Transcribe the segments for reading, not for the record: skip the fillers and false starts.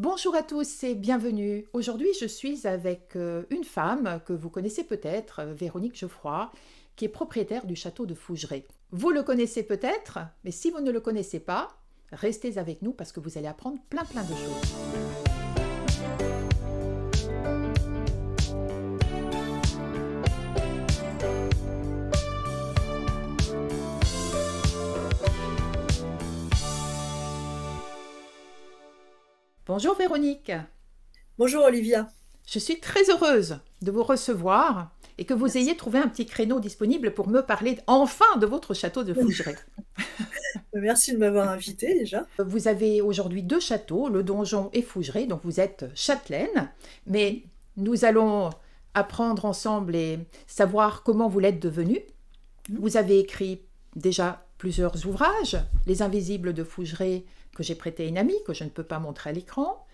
Bonjour à tous et bienvenue. Aujourd'hui, je suis avec une femme que vous connaissez peut-être, Véronique Geoffroy, qui est propriétaire du château de Fougeray. Vous le connaissez peut-être, mais si vous ne le connaissez pas, restez avec nous parce que vous allez apprendre plein de choses. Bonjour Véronique, Bonjour Olivia. je suis très heureuse de vous recevoir et que vous Merci. ayez trouvé un petit créneau disponible pour me parler enfin de votre château de Fougeray. Merci de m'avoir invitée déjà. Vous avez aujourd'hui deux châteaux, le Donjon et Fougeray, donc vous êtes châtelaine, mais nous allons apprendre ensemble et savoir comment vous l'êtes devenue. Mhm. Vous avez écrit déjà plusieurs ouvrages, Les Invisibles de Fougeray, que j'ai prêté à une amie, que je ne peux pas montrer à l'écran.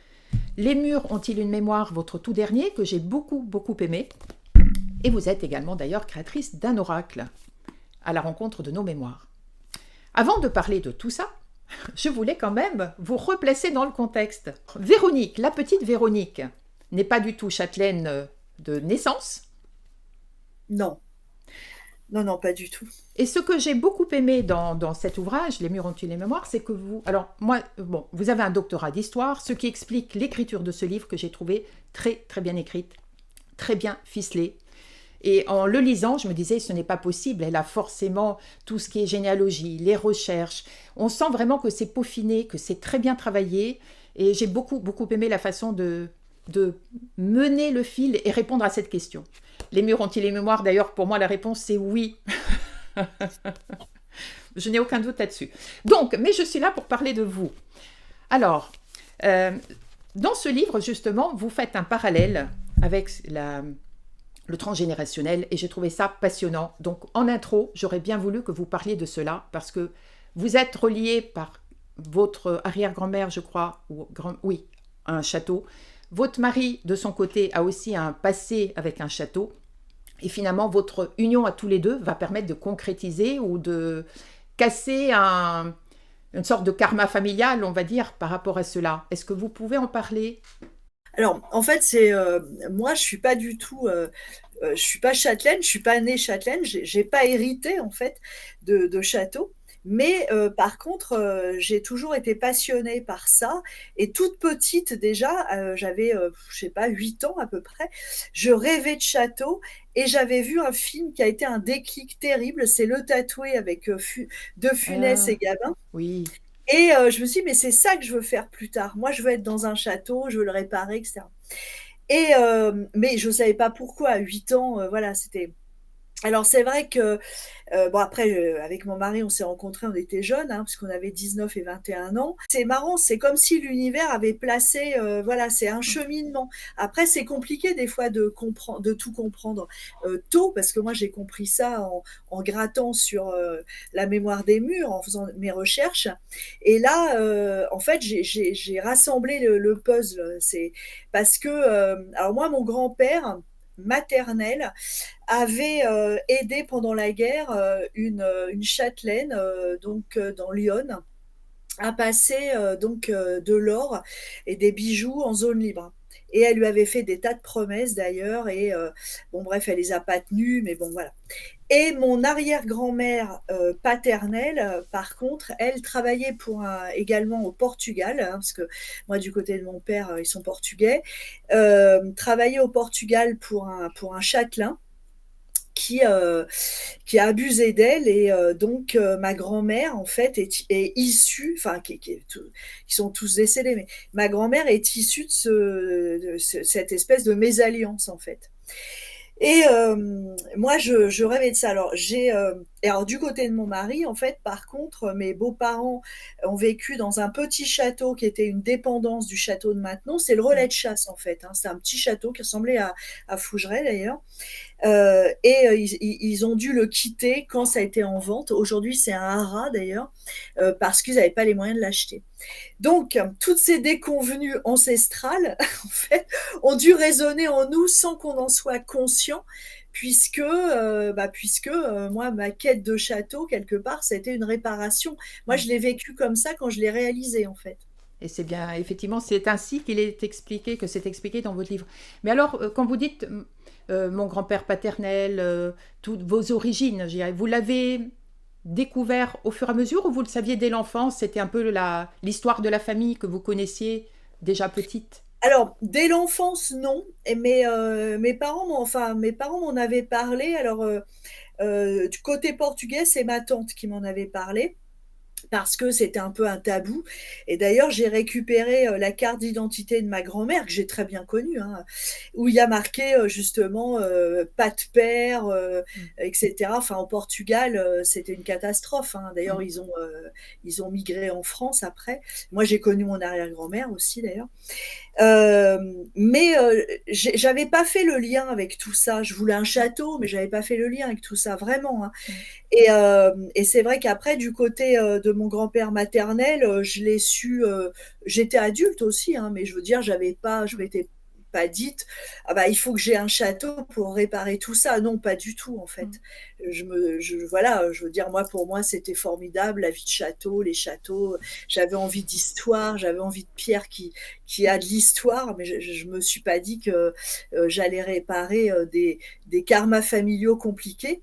Les murs ont-ils une mémoire, votre tout dernier, que j'ai beaucoup aimé. Et vous êtes également d'ailleurs créatrice d'un oracle, à la rencontre de nos mémoires. Avant de parler de tout ça, je voulais quand même vous replacer dans le contexte. Véronique, la petite Véronique, n'est pas du tout châtelaine de naissance. Non, non, pas du tout. Et ce que j'ai beaucoup aimé dans cet ouvrage, Les murs ont-ils les mémoires, c'est que vous... Alors, moi, bon, vous avez un doctorat d'histoire, ce qui explique l'écriture de ce livre que j'ai trouvé très bien écrite, très bien ficelée. Et en le lisant, je me disais, ce n'est pas possible. Elle a forcément tout ce qui est généalogie, les recherches. On sent vraiment que c'est peaufiné, que c'est très bien travaillé. Et j'ai beaucoup aimé la façon de mener le fil et répondre à cette question. Les murs ont-ils les mémoires? D'ailleurs, pour moi, la réponse, c'est oui. Je n'ai aucun doute là-dessus. Donc, mais je suis là pour parler de vous. Alors, euh, dans ce livre, justement, vous faites un parallèle avec le transgénérationnel et j'ai trouvé ça passionnant. Donc en intro, j'aurais bien voulu que vous parliez de cela parce que vous êtes relié par votre arrière-grand-mère, je crois, oui, un château. Votre mari, de son côté, a aussi un passé avec un château. Et finalement, votre union à tous les deux va permettre de concrétiser ou de casser une sorte de karma familial, on va dire, par rapport à cela. Est-ce que vous pouvez en parler? Alors, en fait, c'est moi, je suis pas du tout, je suis pas châtelaine, je suis pas née châtelaine, j'ai pas hérité en fait de château. Mais par contre, j'ai toujours été passionnée par ça. Et toute petite déjà, j'avais, je sais pas, 8 ans à peu près, je rêvais de château et j'avais vu un film qui a été un déclic terrible, c'est Le Tatoué avec De Funès et Ah, Gabin. oui. Et je me suis dit: «Mais c'est ça que je veux faire plus tard. Moi, je veux être dans un château, je veux le réparer et cetera». Et mais je ne savais pas pourquoi à 8 ans, voilà, c'était alors c'est vrai que, bon après, avec mon mari, on s'est rencontrés, on était jeunes, hein, puisqu'on avait 19 et 21 ans. C'est marrant, c'est comme si l'univers avait placé, voilà, c'est un cheminement. Après, c'est compliqué des fois de tout comprendre, tôt, parce que moi j'ai compris ça en grattant sur, la mémoire des murs, en faisant mes recherches. Et là, en fait, j'ai rassemblé le puzzle. C'est parce que, alors moi, mon grand-père maternel avait aidé pendant la guerre une châtelaine dans Lyon à passer de l'or et des bijoux en zone libre. Et elle lui avait fait des tas de promesses d'ailleurs et bon bref, elle les a pas tenues, mais bon voilà. Et mon arrière-grand-mère paternelle, par contre, elle travaillait également au Portugal, hein, parce que moi, du côté de mon père, ils sont portugais, travaillait au Portugal pour un châtelain qui, euh, qui a abusé d'elle. Et donc ma grand-mère en fait est issue, enfin qui sont tous décédés, mais ma grand-mère est issue cette espèce de mésalliance en fait. Et moi, je rêvais de ça. Et alors du côté de mon mari, en fait, par contre, mes beaux-parents ont vécu dans un petit château qui était une dépendance du château de Maintenon. C'est le relais de chasse, en fait, hein. C'est un petit château qui ressemblait à Fougeray, d'ailleurs. Et ils ont dû le quitter quand ça a été en vente. Aujourd'hui, c'est un haras, d'ailleurs, parce qu'ils n'avaient pas les moyens de l'acheter. Donc, toutes ces déconvenues ancestrales, en fait, ont dû résonner en nous sans qu'on en soit conscient, puisque moi, ma quête de château, quelque part, c'était une réparation. Moi, je l'ai vécu comme ça quand je l'ai réalisé, en fait. Et c'est bien, effectivement, c'est ainsi qu'il est expliqué, que c'est expliqué dans votre livre. Mais alors, quand vous dites mon grand-père paternel, toutes vos origines, je dirais, vous l'avez découvert au fur et à mesure ou vous le saviez dès l'enfance? C'était un peu l'histoire de la famille que vous connaissiez déjà petite? Alors, dès l'enfance, non, et mes parents m'en avaient parlé. Alors, du côté portugais, c'est ma tante qui m'en avait parlé. Parce que c'était un peu un tabou. Et d'ailleurs, j'ai récupéré la carte d'identité de ma grand-mère, que j'ai très bien connue, hein, où il y a marqué justement pas de père, Mm, etc. Enfin, au Portugal, c'était une catastrophe, hein. mm, D'ailleurs, ils ont migré en France après. Moi, j'ai connu mon arrière-grand-mère aussi, d'ailleurs. Mais j'avais pas fait le lien avec tout ça. Je voulais un château, mais j'avais pas fait le lien avec tout ça, vraiment, hein. mm, Et c'est vrai qu'après, du côté de mon grand-père maternel, je l'ai su. J'étais adulte aussi, hein, mais je veux dire, je mm, m'étais pas dite, ah bah il faut que j'ai un château pour réparer tout ça. Non, pas du tout en fait. mm, Voilà, je veux dire, moi pour moi c'était formidable la vie de château, les châteaux. J'avais envie d'histoire, j'avais envie de pierre qui a de l'histoire, mais je me suis pas dit que j'allais réparer des karmas familiaux compliqués.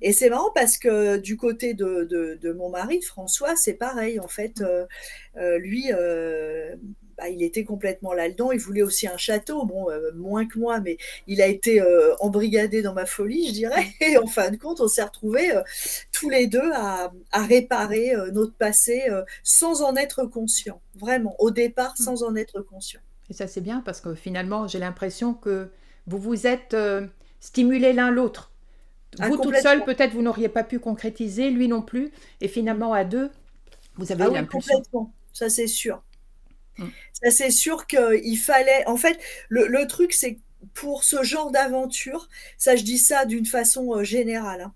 Et c'est marrant parce que du côté de mon mari, François, c'est pareil. En fait, mm. lui, bah, il était complètement là-dedans. Il voulait aussi un château, bon, moins que moi, mais il a été embrigadé dans ma folie, je dirais. Mm. Et en fin de compte, on s'est retrouvés tous les deux à réparer notre passé sans en être conscient. Vraiment, au départ, Mm. sans en être conscient. Et ça, c'est bien parce que finalement, j'ai l'impression que vous vous êtes stimulés l'un l'autre. Ah, Vous toute seule, complètement. peut-être, vous n'auriez pas pu concrétiser, lui non plus. Et finalement, à deux, vous avez Ah eu oui, l'impulsion. complètement. Ça, c'est sûr. Mm, Ça, c'est sûr qu'il fallait. En fait, le truc, c'est que pour ce genre d'aventure, ça, je dis ça d'une façon générale, hein,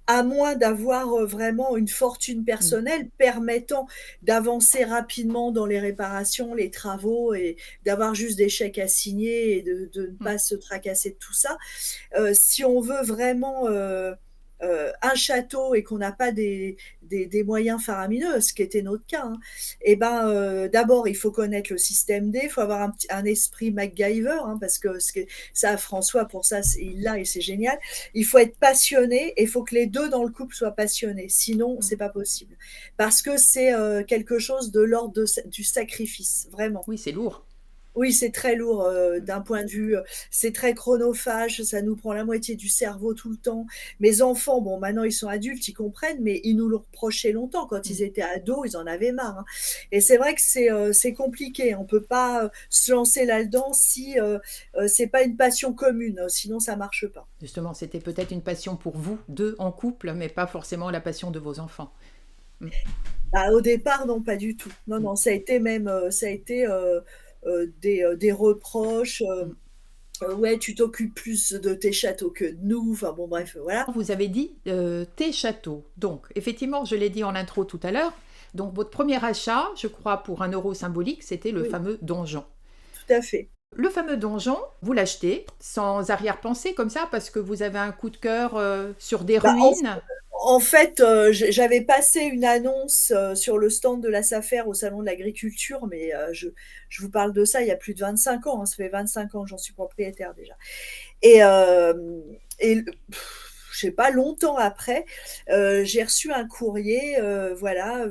à moins d'avoir vraiment une fortune mm, personnelle permettant d'avancer rapidement dans les réparations, les travaux et d'avoir juste des chèques à signer et de ne mm. pas se tracasser de tout ça. Si on veut vraiment un château et qu'on n'a pas des moyens faramineux, ce qui était notre cas, hein, et ben d'abord il faut connaître le système D, il faut avoir un esprit MacGyver, hein, parce que ça, François, pour ça, il l'a et c'est génial. Il faut être passionné et il faut que les deux dans le couple soient passionnés, sinon Mm. c'est pas possible. Parce que c'est quelque chose de l'ordre du sacrifice, vraiment. Oui, c'est lourd. Oui, c'est très lourd, Mm, d'un point de vue, c'est très chronophage, ça nous prend la moitié du cerveau tout le temps. Mes enfants, bon, maintenant ils sont adultes, ils comprennent, mais ils nous le reprochaient longtemps. Quand ils mm. étaient ados, ils en avaient marre, hein. Et c'est vrai que c'est compliqué. On peut pas, se lancer là-dedans si, c'est pas une passion commune, sinon ça marche pas. Justement, c'était peut-être une passion pour vous, deux en couple, mais pas forcément la passion de vos enfants. Mm, Bah, au départ, non, pas du tout. Non, mm, non, ça a été même, ça a été, des reproches, mm. ouais, tu t'occupes plus de tes châteaux que de nous. Enfin bon, bref, voilà. Vous avez dit tes châteaux. Donc, effectivement, je l'ai dit en intro tout à l'heure. Donc, votre premier achat, je crois, pour 1 euro symbolique, c'était le Oui, fameux donjon. tout à fait. Le fameux donjon, vous l'achetez sans arrière-pensée comme ça parce que vous avez un coup de cœur sur des Bah, ruines. en fait, j'avais passé une annonce sur le stand de la SAFER au salon de l'agriculture, mais je vous parle de ça il y a plus de 25 ans, hein, ça fait 25 ans que j'en suis propriétaire déjà. Et, je sais pas, longtemps après, j'ai reçu un courrier, voilà,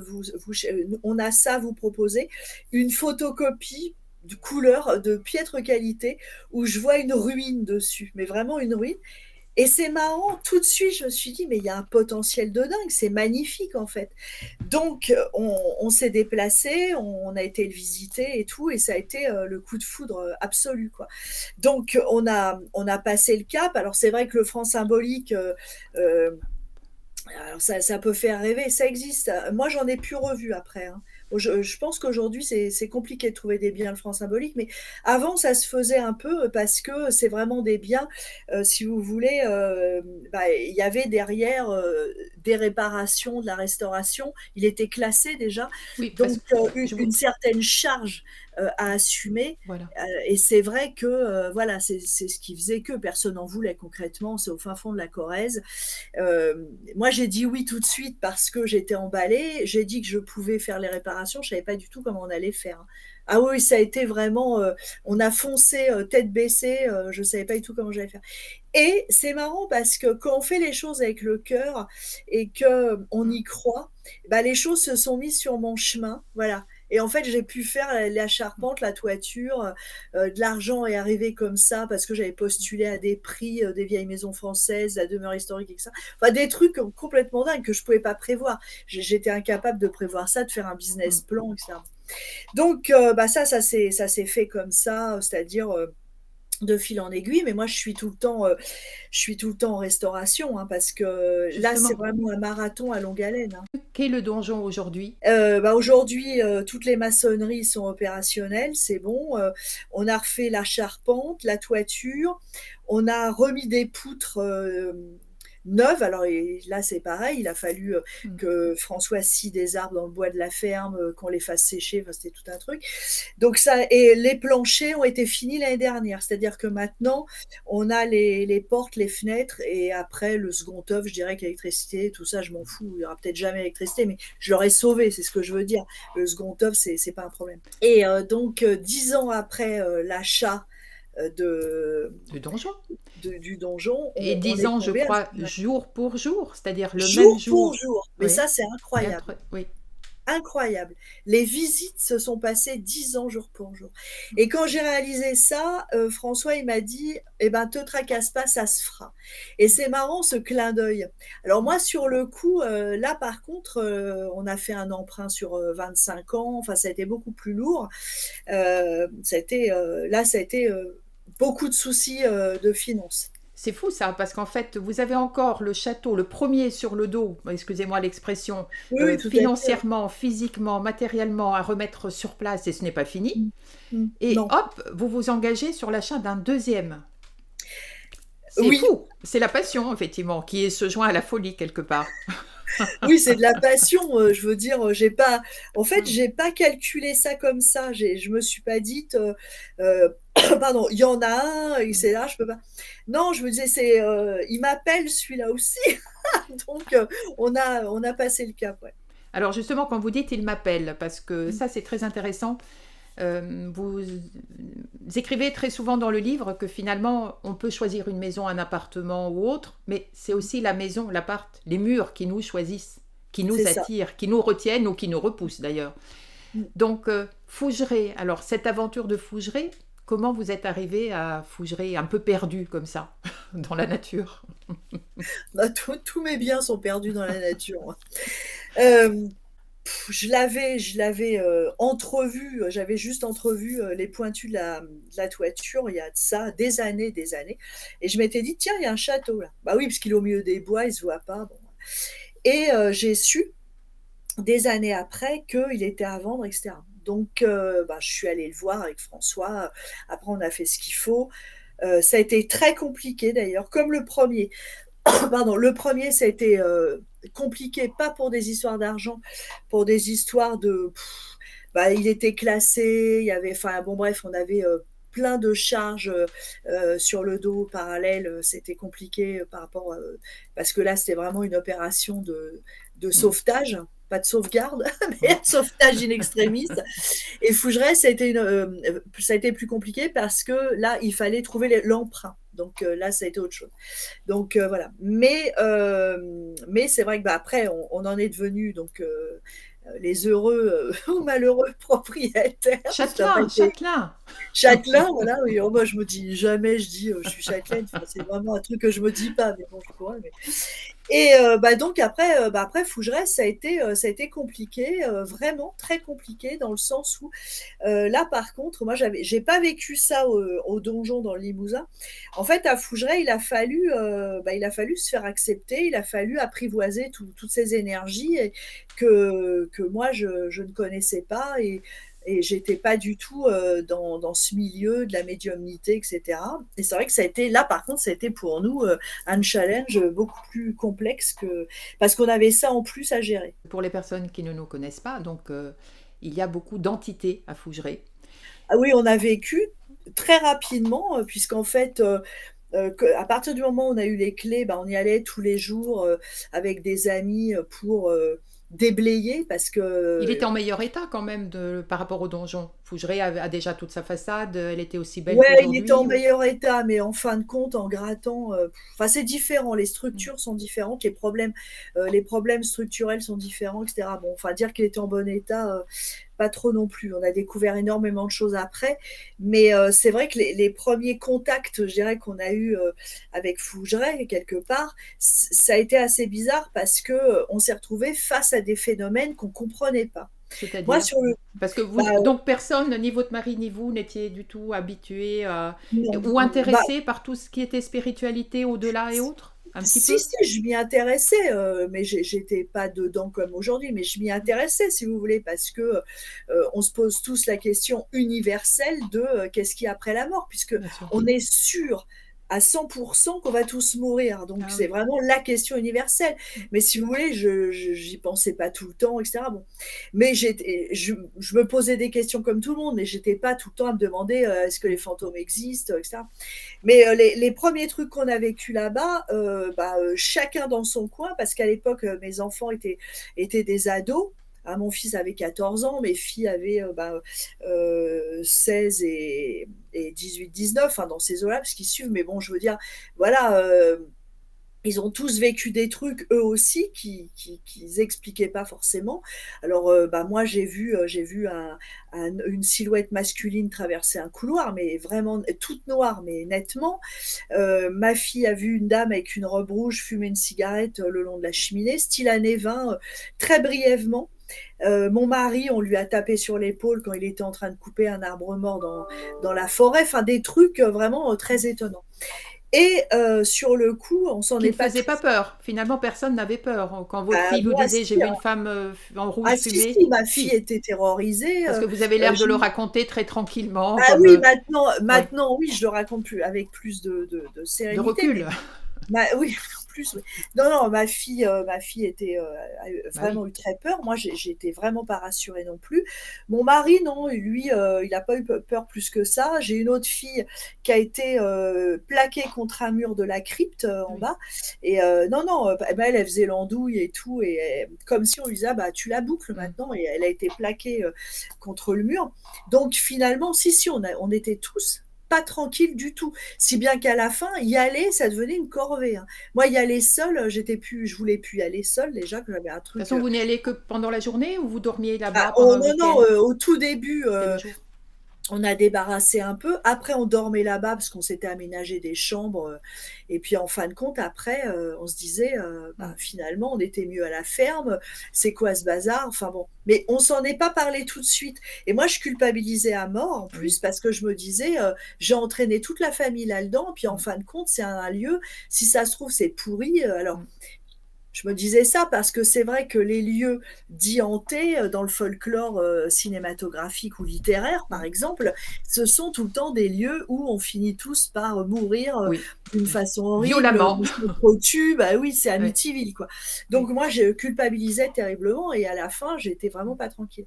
on a ça à vous proposer, une photocopie de couleur de piètre qualité où je vois une ruine dessus, mais vraiment une ruine. Et c'est marrant, tout de suite, je me suis dit, mais il y a un potentiel de dingue, c'est magnifique en fait. Donc, on s'est déplacé, on a été le visiter et tout, et ça a été le coup de foudre absolu, quoi. Donc, on a passé le cap. Alors, c'est vrai que le franc symbolique, euh, alors ça peut faire rêver, ça existe. Moi, j'en ai plus revu après, hein. Je pense qu'aujourd'hui, c'est compliqué de trouver des biens le franc symbolique, mais avant, ça se faisait un peu parce que c'est vraiment des biens, si vous voulez, bah, il y avait derrière des réparations, de la restauration, il était classé déjà, Oui, parce donc que je vous, une certaine charge à assumer. Voilà. Et c'est vrai que, voilà, c'est ce qui faisait que personne n'en voulait concrètement, c'est au fin fond de la Corrèze. Moi, j'ai dit oui tout de suite parce que j'étais emballée. J'ai dit que je pouvais faire les réparations. Je savais pas du tout comment on allait faire, hein. Ah oui, ça a été vraiment, on a foncé, tête baissée, je savais pas du tout comment j'allais faire. Et c'est marrant parce que quand on fait les choses avec le cœur et qu'on Mm. y croit, bah, les choses se sont mises sur mon chemin, voilà. Et en fait, j'ai pu faire la charpente, la toiture, de l'argent est arrivé comme ça parce que j'avais postulé à des prix, des vieilles maisons françaises, la demeure historique et ça. Enfin, des trucs complètement dingues que je pouvais pas prévoir. J'étais incapable de prévoir ça, de faire un business Mm. plan, etc. Donc, bah, ça s'est fait comme ça, c'est-à-dire, de fil en aiguille. Mais moi, je suis tout le temps en restauration, hein, parce que là, c'est Justement, vraiment un marathon à longue haleine, hein. qu'est le donjon aujourd'hui? Bah, aujourd'hui, toutes les maçonneries sont opérationnelles, c'est bon. On a refait la charpente, la toiture, on a remis des poutres, neuves. Alors et là, c'est pareil, il a fallu, Mm. que François scie des arbres dans le bois de la ferme, qu'on les fasse sécher, enfin, c'était tout un truc. Donc ça, et les planchers ont été finis l'année dernière. C'est-à-dire que maintenant, on a les portes, les fenêtres, et après le second œuvre, je dirais que l'électricité, tout ça, je m'en fous. Il n'y aura peut-être jamais l'électricité, mais je l'aurais sauvé, c'est ce que je veux dire. Le second œuvre, c'est pas un problème. Et donc, 10 ans après l'achat Le donjon. du donjon, Et on 10 est ans, je tombé à crois, jour pour jour, c'est-à-dire le même jour pour jour. jour. Mais Oui. ça, c'est incroyable. Oui. Incroyable. Les visites se sont passées 10 ans jour pour jour. Et quand j'ai réalisé ça, François, il m'a dit: «Eh ben, te tracasse pas, ça se fera». Et c'est marrant ce clin d'œil. Alors moi, sur le coup, là, par contre, on a fait un emprunt sur, 25 ans, enfin, ça a été beaucoup plus lourd. Ça a été, là, ça a été, beaucoup de soucis, de finances. C'est fou ça, parce qu'en fait, vous avez encore le château, le premier sur le dos, excusez-moi l'expression, Oui, oui, tout à fait, ouais. financièrement, physiquement, matériellement, à remettre sur place et ce n'est pas fini. Mmh. Mmh. Et Non. hop, vous vous engagez sur l'achat d'un deuxième. C'est Oui. fou, c'est la passion, effectivement, qui se joint à la folie quelque part. Oui, c'est de la passion, je veux dire, j'ai pas en fait, Hmm. j'ai pas calculé ça comme ça. Je me suis pas dite, pardon: «Il y en a un et Hmm. c'est là, je peux pas». Non, je me disais: «C'est, il m'appelle celui-là aussi». Donc, on a passé le cap, ouais. Alors justement, quand vous dites il m'appelle, parce que Mmh. ça c'est très intéressant, vous écrivez très souvent dans le livre que finalement on peut choisir une maison, un appartement ou autre, mais c'est aussi la maison, l'appart, les murs qui nous choisissent, qui C'est nous ça. attirent, qui nous retiennent ou qui nous repoussent d'ailleurs. Mmh. Donc Fougeray, alors cette aventure de Fougeray, comment vous êtes arrivé à Fougeray un peu perdu comme ça, dans la nature? Bah, tous mes biens sont perdus dans la nature, hein. Hem je l'avais, entrevu, j'avais juste entrevu, les pointus de la toiture il y a de ça des années, et je m'étais dit: «Tiens, il y a un château là». Bah oui, parce qu'il est au milieu des bois, il se voit pas, bon, et j'ai su des années après qu'il était à vendre et cetera. Donc bah, je suis allée le voir avec François, après on a fait ce qu'il faut. Ça a été très compliqué d'ailleurs, comme le premier. Pardon, le premier ça a été, compliqué, pas pour des histoires d'argent, pour des histoires de bah, il était classé, il y avait enfin bon bref, on avait, plein de charges, sur le dos parallèles, c'était compliqué, par rapport, parce que là, c'était vraiment une opération de Hmm. sauvetage, pas de sauvegarde, mais Oui. sauvetage in extremis. Et Fougeray, ça a été plus compliqué parce que là, il fallait trouver l'emprunt. Donc là, ça a été autre chose. Donc voilà. Mais c'est vrai que, bah, après on en est devenus donc les heureux, ou malheureux propriétaires. Ça a pas Châtelain, été Châtelain. châtelain, voilà, oui. Oh moi je me dis jamais je dis, «Je suis châtelaine», enfin c'est vraiment un truc que je me dis pas, mais bon je pourrais, mais et bah, donc après, bah, après Fougeray ça a été compliqué, vraiment très compliqué dans le sens où, là par contre moi j'ai pas vécu ça au donjon dans le Limousin. En fait à Fougeray il a fallu se faire accepter, il a fallu apprivoiser toutes ces énergies et que moi je ne connaissais pas, et j'étais pas du tout, dans ce milieu de la médiumnité et cetera, et c'est vrai que ça a été là par contre ça a été pour nous, un challenge beaucoup plus complexe que parce qu'on avait ça en plus à gérer. Pour les personnes qui ne nous connaissent pas, donc il y a beaucoup d'entités à Fougeray. Ah oui, on a vécu très rapidement, puisqu'en fait, à partir du moment où on a eu les clés, bah, on y allait tous les jours avec des amis pour déblayer parce Il était que en meilleur état quand même par rapport au donjon. Fougeray a déjà toute sa façade, elle était aussi belle ouais, il était en qu'aujourd'hui. meilleur état, mais en fin de compte, en grattant, enfin, c'est différent, les Mm. structures sont différentes, les problèmes structurels sont différents, etc. Bon, enfin, dire qu'il était en bon état, pas trop non plus. On a découvert énormément de choses après, mais c'est vrai que les premiers contacts, je dirais, qu'on a eu avec Fougeray, quelque part, ça a été assez bizarre parce que on s'est retrouvé face à des phénomènes qu'on comprenait pas. Moi, C'est-à-dire? sur le, Parce que bah, donc personne, ni votre mari ni vous, n'étiez du tout habitué non, ou bah, intéressé par tout ce qui était spiritualité au-delà et autres? Un petit si, peu? si, je m'y intéressais, mais j'étais pas dedans comme aujourd'hui, mais je m'y intéressais, si vous voulez, parce que on se pose tous la question universelle de qu'est-ce qu'il y a après la mort, puisque Bien sûr. on est sûr à 100% qu'on va tous mourir. Donc Ah c'est oui. vraiment la question universelle. Mais si vous voulez, j'y pensais pas tout le temps, etc. Bon, mais je me posais des questions comme tout le monde, mais j'étais pas tout le temps à me demander est-ce que les fantômes existent, etc. Mais les premiers trucs qu'on a vécu là-bas, chacun dans son coin, parce qu'à l'époque, mes enfants étaient des ados. Ah, mon fils avait 14 ans, mes filles avaient 16 et 18-19, hein, dans ces eaux-là, parce qu'ils suivent. Mais bon, je veux dire, voilà, ils ont tous vécu des trucs eux aussi qu'ils expliquaient pas forcément. Alors moi j'ai vu une silhouette masculine traverser un couloir, mais vraiment toute noire, mais nettement. Ma fille a vu une dame avec une robe rouge fumer une cigarette le long de la cheminée, style années 20, très brièvement. Mon mari, on lui a tapé sur l'épaule quand il était en train de couper un arbre mort dans la forêt. Enfin, des trucs vraiment très étonnants. Et sur le coup, on s'en Qui est ne pas faisait pas tous. peur. Finalement, personne n'avait peur. Quand votre Ah, fille vous moi, disait, j'ai si, vu hein. une femme en Ah, rouge si, fumer, si, ma fille si. était terrorisée. Parce que vous avez l'air de Je le raconter très tranquillement, Ah comme oui, ouais, maintenant, oui, je le raconte plus avec plus de de sérénité, mais recul. oui, en plus, oui. Non, non, ma fille était, a Bah oui. vraiment eu très peur. Moi, j'étais vraiment pas rassurée non plus. Mon mari, non, lui, il n'a pas eu peur plus que ça. J'ai une autre fille qui a été plaquée contre un mur de la crypte en Oui. bas. Et non, non, elle faisait l'andouille et tout, et comme si on lui disait, ah, bah, tu la boucles Mm. maintenant. Et elle a été plaquée contre le mur. Donc finalement, si, on était tous pas tranquilles du tout. Si bien qu'à la fin, y aller, ça devenait une corvée, hein. Moi, y aller seule, je voulais plus y aller seule déjà, que j'avais un De toute truc. façon, vous n'y allez que pendant la journée ou vous dormiez Bah, là-bas pendant oh le non, non, week-end? au tout début, C'était le jour. on a débarrassé un peu. Après, on dormait là-bas parce qu'on s'était aménagé des chambres. Et puis, en fin de compte, après, on se disait, Mm. finalement, on était mieux à la ferme. C'est quoi ce bazar? Enfin bon. Mais on s'en est pas parlé tout de suite. Et moi, je culpabilisais à mort, en plus, Oui. parce que je me disais, j'ai entraîné toute la famille là-dedans. Puis, en Mm. fin de compte, c'est un lieu, si ça se trouve, c'est pourri. Alors, Mm. je me disais ça parce que c'est vrai que les lieux dits hantés dans le folklore cinématographique ou littéraire, par Mm. exemple, ce sont tout le temps des lieux où on finit tous par mourir Oui. d'une Oui. façon horrible, Violemment. on se met trop dessus, bah oui, c'est Oui. Amityville, quoi. Donc Oui. moi, je culpabilisais terriblement et à la fin, j'étais vraiment pas tranquille.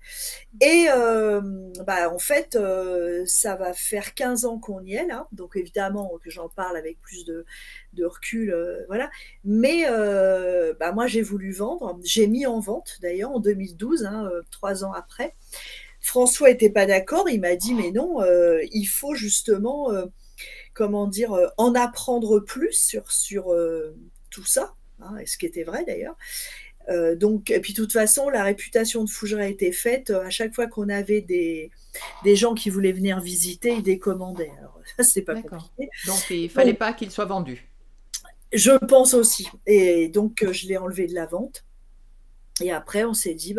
Et en fait, ça va faire 15 ans qu'on y est là, donc évidemment que j'en parle avec plus de recul, voilà. Mais moi, j'ai voulu vendre. J'ai mis en vente, d'ailleurs, en 2012, hein, 3 ans après. François était pas d'accord. Il m'a dit, mais non, il faut justement, comment dire, en apprendre plus sur tout ça, hein, et ce qui était vrai d'ailleurs. Donc, et puis de toute façon, la réputation de Fougeray était faite. À chaque fois qu'on avait des gens qui voulaient venir visiter, ils décommandaient. Alors, ça, c'est pas D'accord. compliqué. Donc, il fallait Donc, pas qu'il soit vendu. je pense aussi. Et donc, je l'ai enlevé de la vente. Et après, on s'est dit,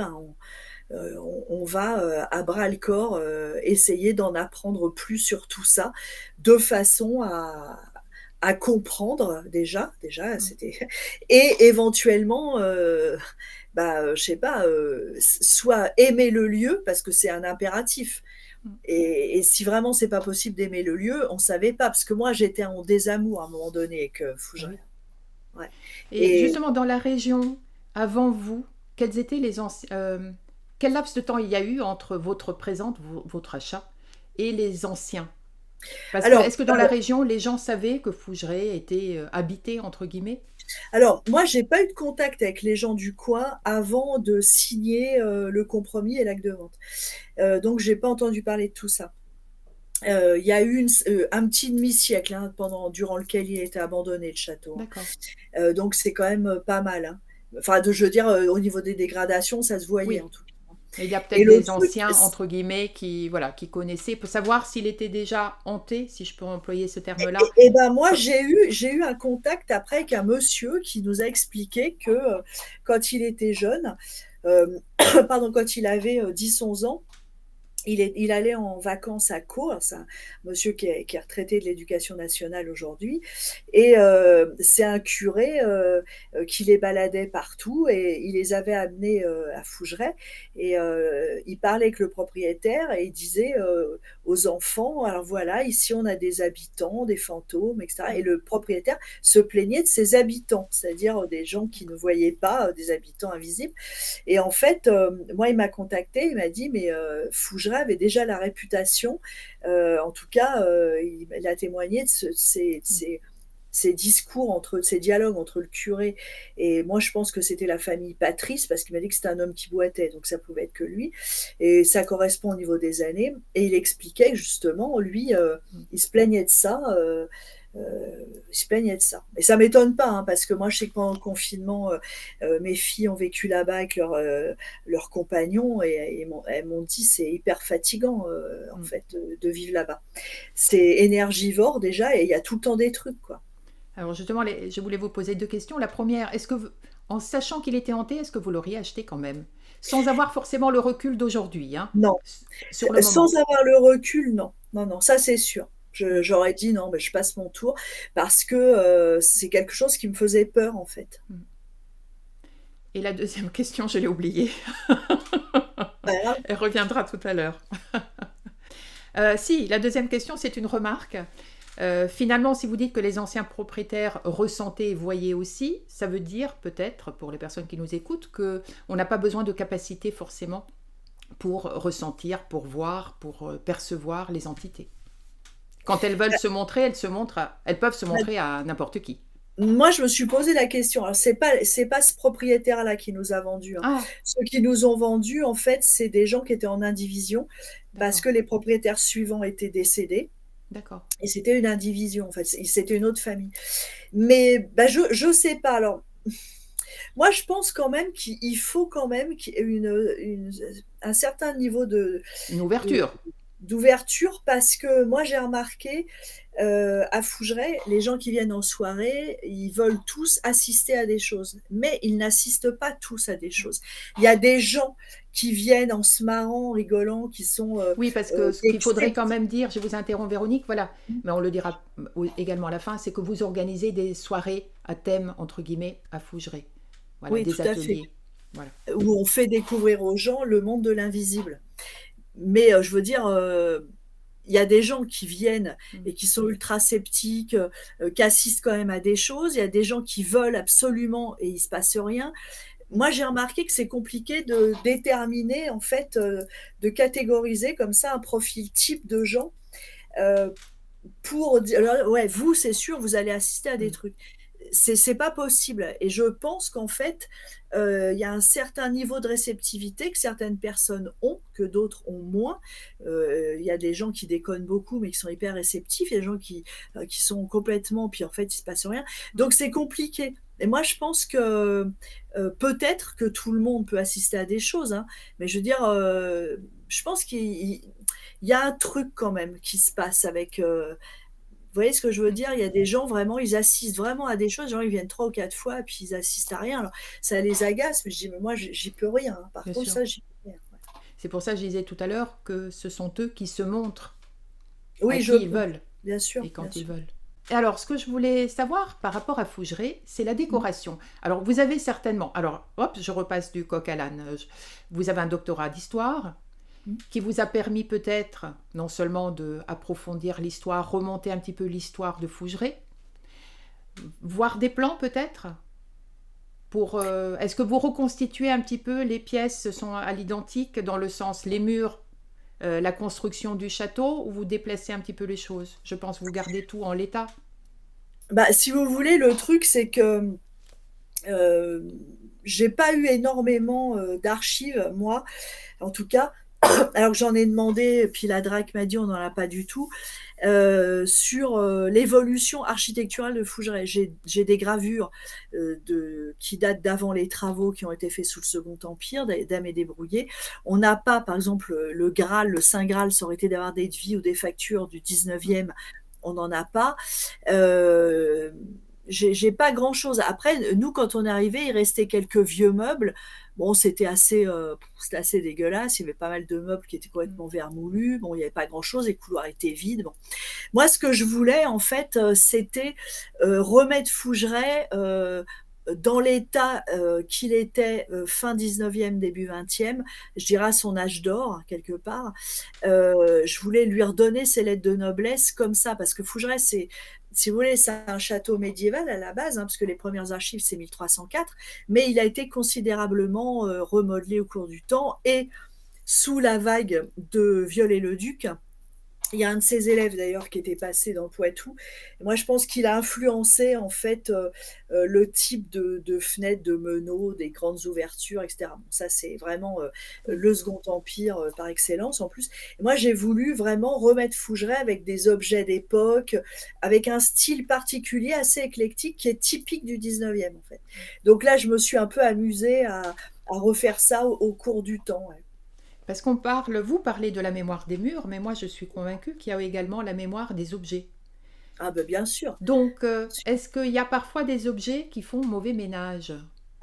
on va à bras le corps essayer d'en apprendre plus sur tout ça, de façon à comprendre déjà, Mm. c'était, et éventuellement, je sais pas, soit aimer le lieu parce que c'est un impératif. Mm. Et si vraiment c'est pas possible d'aimer le lieu, on savait pas parce que moi j'étais en désamour à un moment donné avec Ah Fougeray. oui. Ouais. Et Et justement, dans la région, avant vous, quels étaient quel laps de temps il y a eu entre votre présente, votre achat, et les anciens? Parce que Alors, est-ce que dans la région, les gens savaient que Fougeray était habité, entre guillemets? moi, j'ai pas eu de contact avec les gens du coin avant de signer, le compromis et l'acte de vente. Donc j'ai pas entendu parler de tout ça. Il y a eu un petit demi-siècle, hein, durant lequel il a été abandonné, le château, hein. D'accord. Donc c'est quand même, pas mal, hein. Enfin, je veux dire, au niveau des dégradations, ça se voyait en Oui. tout cas, hein. Mais il y a Et peut-être le des truc, anciens, entre guillemets, qui, voilà, qui connaissaient, pour savoir s'il était déjà hanté, si je peux employer ce terme-là. et ben moi, Co- j'ai eu un contact après avec un monsieur qui nous a expliqué que, quand il était jeune, hem, pardon, quand il avait, 10-11 ans, il allait en vacances à Caux, c'est un monsieur qui est retraité de l'éducation nationale aujourd'hui, et c'est un curé, qui les baladait partout, et il les avait amenés, à Fougeray, et il parlait avec le propriétaire et il disait, aux enfants: «Alors voilà, ici on a des habitants, des fantômes, et cetera», et le propriétaire se plaignait de ses habitants, c'est-à-dire, des gens qui ne voyaient pas, des habitants invisibles. Et en fait, moi, il m'a contacté, il m'a dit: «Mais Fougeray avait déjà la réputation», en tout cas, il a témoigné de ces discours ces dialogues entre le curé, et moi je pense que c'était la famille Patrice, parce qu'il m'a dit que c'était un homme qui boitait, donc ça pouvait être que lui, et ça correspond au niveau des années, et il expliquait que justement lui, il se plaignait de ça, il se plaignait de ça, et ça m'étonne pas, hein, parce que moi je sais que pendant le confinement, mes filles ont vécu là-bas avec leurs compagnons, et elles m'ont dit: «C'est hyper fatigant, en Mm. fait, de vivre là-bas». C'est énergivore déjà, et il y a tout le temps des trucs, quoi. Alors justement, je voulais vous poser deux questions. La première, en sachant qu'il était hanté, est-ce que vous l'auriez acheté quand même? Sans avoir forcément le recul d'aujourd'hui, hein, Non, sur le moment. sans avoir le recul, non. Non, non, ça c'est sûr. Mm. J'aurais dit: «Non, mais je passe mon tour», parce que, c'est quelque chose qui me faisait peur, en fait. Mm. Et la deuxième question, je l'ai oubliée. Pas grave. Elle reviendra tout à l'heure. Si, la deuxième question, c'est une remarque. Finalement, si vous dites que les anciens propriétaires ressentaient et voyaient aussi, ça veut dire peut-être, pour les personnes qui nous écoutent, qu'on n'a pas besoin de capacité forcément pour ressentir, pour voir, pour percevoir les entités. Quand elles veulent se montrer, elles peuvent se montrer à n'importe qui. Moi, je me suis posé la question. Alors c'est pas ce propriétaire-là qui nous a vendus, hein. Ah, Ceux qui nous ont vendus, en fait, c'est des gens qui étaient en indivision, parce d'accord, que les propriétaires suivants étaient décédés, d'accord. et c'était une indivision, en fait, c'était une autre famille. Mais bah, je sais pas. Alors, moi, je pense quand même qu'il faut quand même qu'il y ait un certain niveau Une de ouverture. d'ouverture, parce que moi, j'ai remarqué, à Fougeray, les gens qui viennent en soirée, ils veulent tous assister à des choses, mais ils n'assistent pas tous à des choses. Il y a des gens qui viennent en se marrant, rigolant, qui sont, Oui, parce que ce des qu'il faudrait quand sceptiques. même dire, je vous interromps Véronique, voilà, mais on le dira oui, également à la fin, c'est que vous organisez des soirées à thème, entre guillemets, à Fougeray. Voilà, Oui, des tout à fait. ateliers. Voilà. Où on fait découvrir aux gens le monde de l'invisible. Mais, je veux dire, il y a des gens qui viennent Mm. et qui sont ultra sceptiques, qui assistent quand même à des choses. Il y a des gens qui veulent absolument et il se passe rien. Moi, j'ai remarqué que c'est compliqué de déterminer, en fait, de catégoriser comme ça un profil type de gens, heu, pour dire alors ouais, vous, c'est sûr, vous allez assister à des Mm. trucs. C'est pas possible, et je pense qu'en fait, il y a un certain niveau de réceptivité que certaines personnes ont, que d'autres ont moins. Il y a des gens qui déconnent beaucoup, mais qui sont hyper réceptifs. Il y a des gens qui sont complètement, puis en fait, il se passe rien. Donc c'est compliqué, et moi je pense que, peut-être que tout le monde peut assister à des choses, hein, mais je veux dire, je pense qu'il y a un truc quand même qui se passe avec, vous voyez ce que je veux dire? Il y a des gens vraiment, ils assistent vraiment à des choses, genre ils viennent 3 ou 4 fois et puis ils assistent à rien. Alors ça les agace, mais je dis: «Mais moi j'y peux rien, hein. Par Bien contre sûr. ça, j'y peux rien». Ouais. C'est pour ça que je disais tout à l'heure que ce sont eux qui se montrent à Oui, je qui ils peux. veulent Bien sûr, et bien quand ils sûr. veulent. Et alors, ce que je voulais savoir par rapport à Fougeray, c'est la Mmh. décoration. Alors, vous avez certainement, alors, hop, je repasse du coq à l'âne. Vous avez un doctorat d'histoire Mmh. qui vous a permis peut-être non seulement de approfondir l'histoire, remonter un petit peu l'histoire de Fougeray, voir des plans peut-être pour, est-ce que vous reconstituez un petit peu les pièces sont à l'identique dans le sens les murs la construction du château ou vous déplacez un petit peu les choses? Je pense que vous gardez tout en l'état. Bah, si vous voulez, le truc, c'est que j'ai pas eu énormément d'archives, moi, en tout cas, alors que j'en ai demandé, puis la DRAC m'a dit on n'en a pas du tout, sur l'évolution architecturale de Fougeray. J'ai des gravures qui datent d'avant les travaux qui ont été faits sous le Second Empire, d'Amédée Brouillet. On n'a pas, par exemple, le Graal, le Saint Graal, ça aurait été d'avoir des devis ou des factures du 19e, on n'en a pas. Euh, j'ai pas grand chose. Après, nous, quand on est arrivé, il restait quelques vieux meubles. Bon, c'était assez dégueulasse. Il y avait pas mal de meubles qui étaient complètement vermoulus. Bon, il n'y avait pas grand chose. Les couloirs étaient vides. Bon. Moi, ce que je voulais, en fait, c'était remettre Fougeray dans l'état qu'il était fin 19e, début 20e, je dirais à son âge d'or, quelque part. Je voulais lui redonner ses lettres de noblesse comme ça, parce que Fougeray, si vous voulez, c'est un château médiéval à la base, parce que les premières archives, c'est 1304, mais il a été considérablement remodelé au cours du temps, et sous la vague de Viollet-le-Duc, il y a un de ses élèves d'ailleurs qui était passé dans Poitou. Et moi, je pense qu'il a influencé en fait le type de fenêtres, de meneaux, des grandes ouvertures, etc. Bon, ça, c'est vraiment le Second Empire par excellence en plus. Et moi, j'ai voulu vraiment remettre Fougeray avec des objets d'époque, avec un style particulier assez éclectique qui est typique du 19e en fait. Donc là, je me suis un peu amusée à refaire ça au cours du temps. Ouais. Parce vous parlez de la mémoire des murs, mais moi je suis convaincue qu'il y a également la mémoire des objets. Ah ben bien sûr. Donc, est-ce qu'il y a parfois des objets qui font mauvais ménage?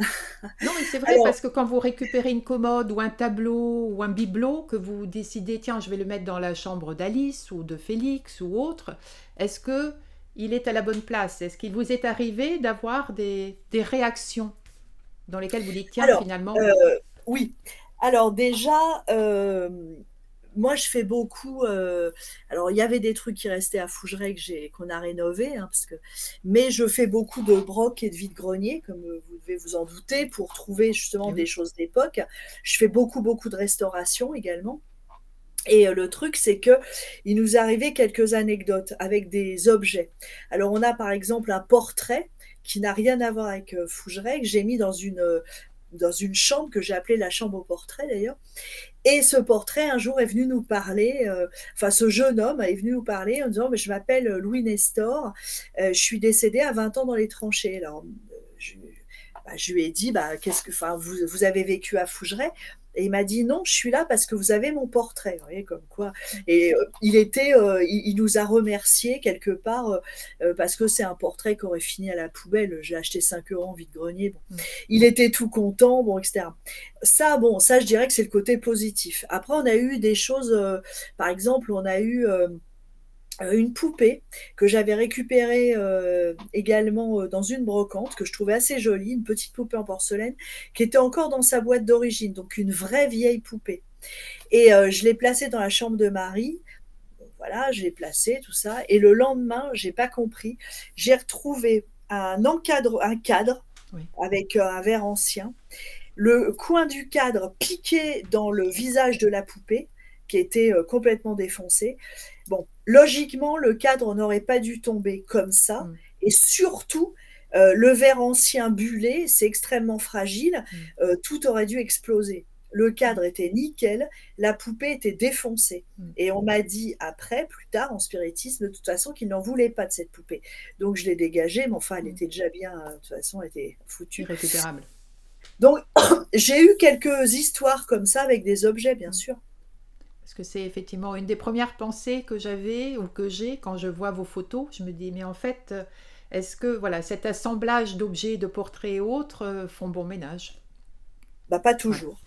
Non, mais c'est vrai, Alors, parce que quand vous récupérez une commode ou un tableau ou un bibelot, que vous décidez, tiens, je vais le mettre dans la chambre d'Alice ou de Félix ou autre, est-ce que il est à la bonne place? Est-ce qu'il vous est arrivé d'avoir des réactions dans lesquelles vous dites, tiens, alors, finalement, oui. Alors déjà, moi je fais beaucoup. Alors il y avait des trucs qui restaient à Fougeray qu'on a rénové, mais je fais beaucoup de broc et de vide-grenier, comme vous devez vous en douter, pour trouver justement eh des oui, choses d'époque. Je fais beaucoup de restauration également. Et le truc, c'est que il nous est arrivé quelques anecdotes avec des objets. Alors on a par exemple un portrait qui n'a rien à voir avec Fougeray, que j'ai mis dans une chambre que j'ai appelée la chambre au portrait d'ailleurs. Et ce portrait, un jour, est venu nous parler, enfin ce jeune homme est venu nous parler en disant, mais je m'appelle Louis Nestor, je suis décédé à 20 ans dans les tranchées. Alors, je lui ai dit, enfin, vous avez vécu à Fougeray? Et il m'a dit, non, je suis là parce que vous avez mon portrait. Vous voyez, comme quoi. Et il nous a remercié quelque part parce que c'est un portrait qui aurait fini à la poubelle. J'ai acheté 5 euros en vide-grenier. Bon. Il était tout content, bon, etc. Ça, je dirais que c'est le côté positif. Après, on a eu des choses, par exemple, on a eu une poupée que j'avais récupérée également dans une brocante, que je trouvais assez jolie, une petite poupée en porcelaine, qui était encore dans sa boîte d'origine, donc une vraie vieille poupée. Et je l'ai placée dans la chambre de Marie. Voilà, je l'ai placée, tout ça. Et le lendemain, j'ai pas compris, j'ai retrouvé un cadre oui. avec un verre ancien, le coin du cadre piqué dans le visage de la poupée, qui était complètement défoncé. Bon, logiquement, le cadre n'aurait pas dû tomber comme ça. Mm. Et surtout, le verre ancien bullé, c'est extrêmement fragile. Tout aurait dû exploser. Le cadre était nickel, la poupée était défoncée. Et on m'a dit après, plus tard, en spiritisme, de toute façon, qu'il n'en voulait pas de cette poupée. Donc je l'ai dégagée, mais enfin, elle était déjà bien, de toute façon, elle était foutue. Irrécupérable. Donc, j'ai eu quelques histoires comme ça avec des objets, bien sûr. Parce que c'est effectivement une des premières pensées que j'avais ou que j'ai quand je vois vos photos. Je me dis, mais en fait, est-ce que voilà, cet assemblage d'objets, de portraits et autres font bon ménage? Pas Voilà, toujours.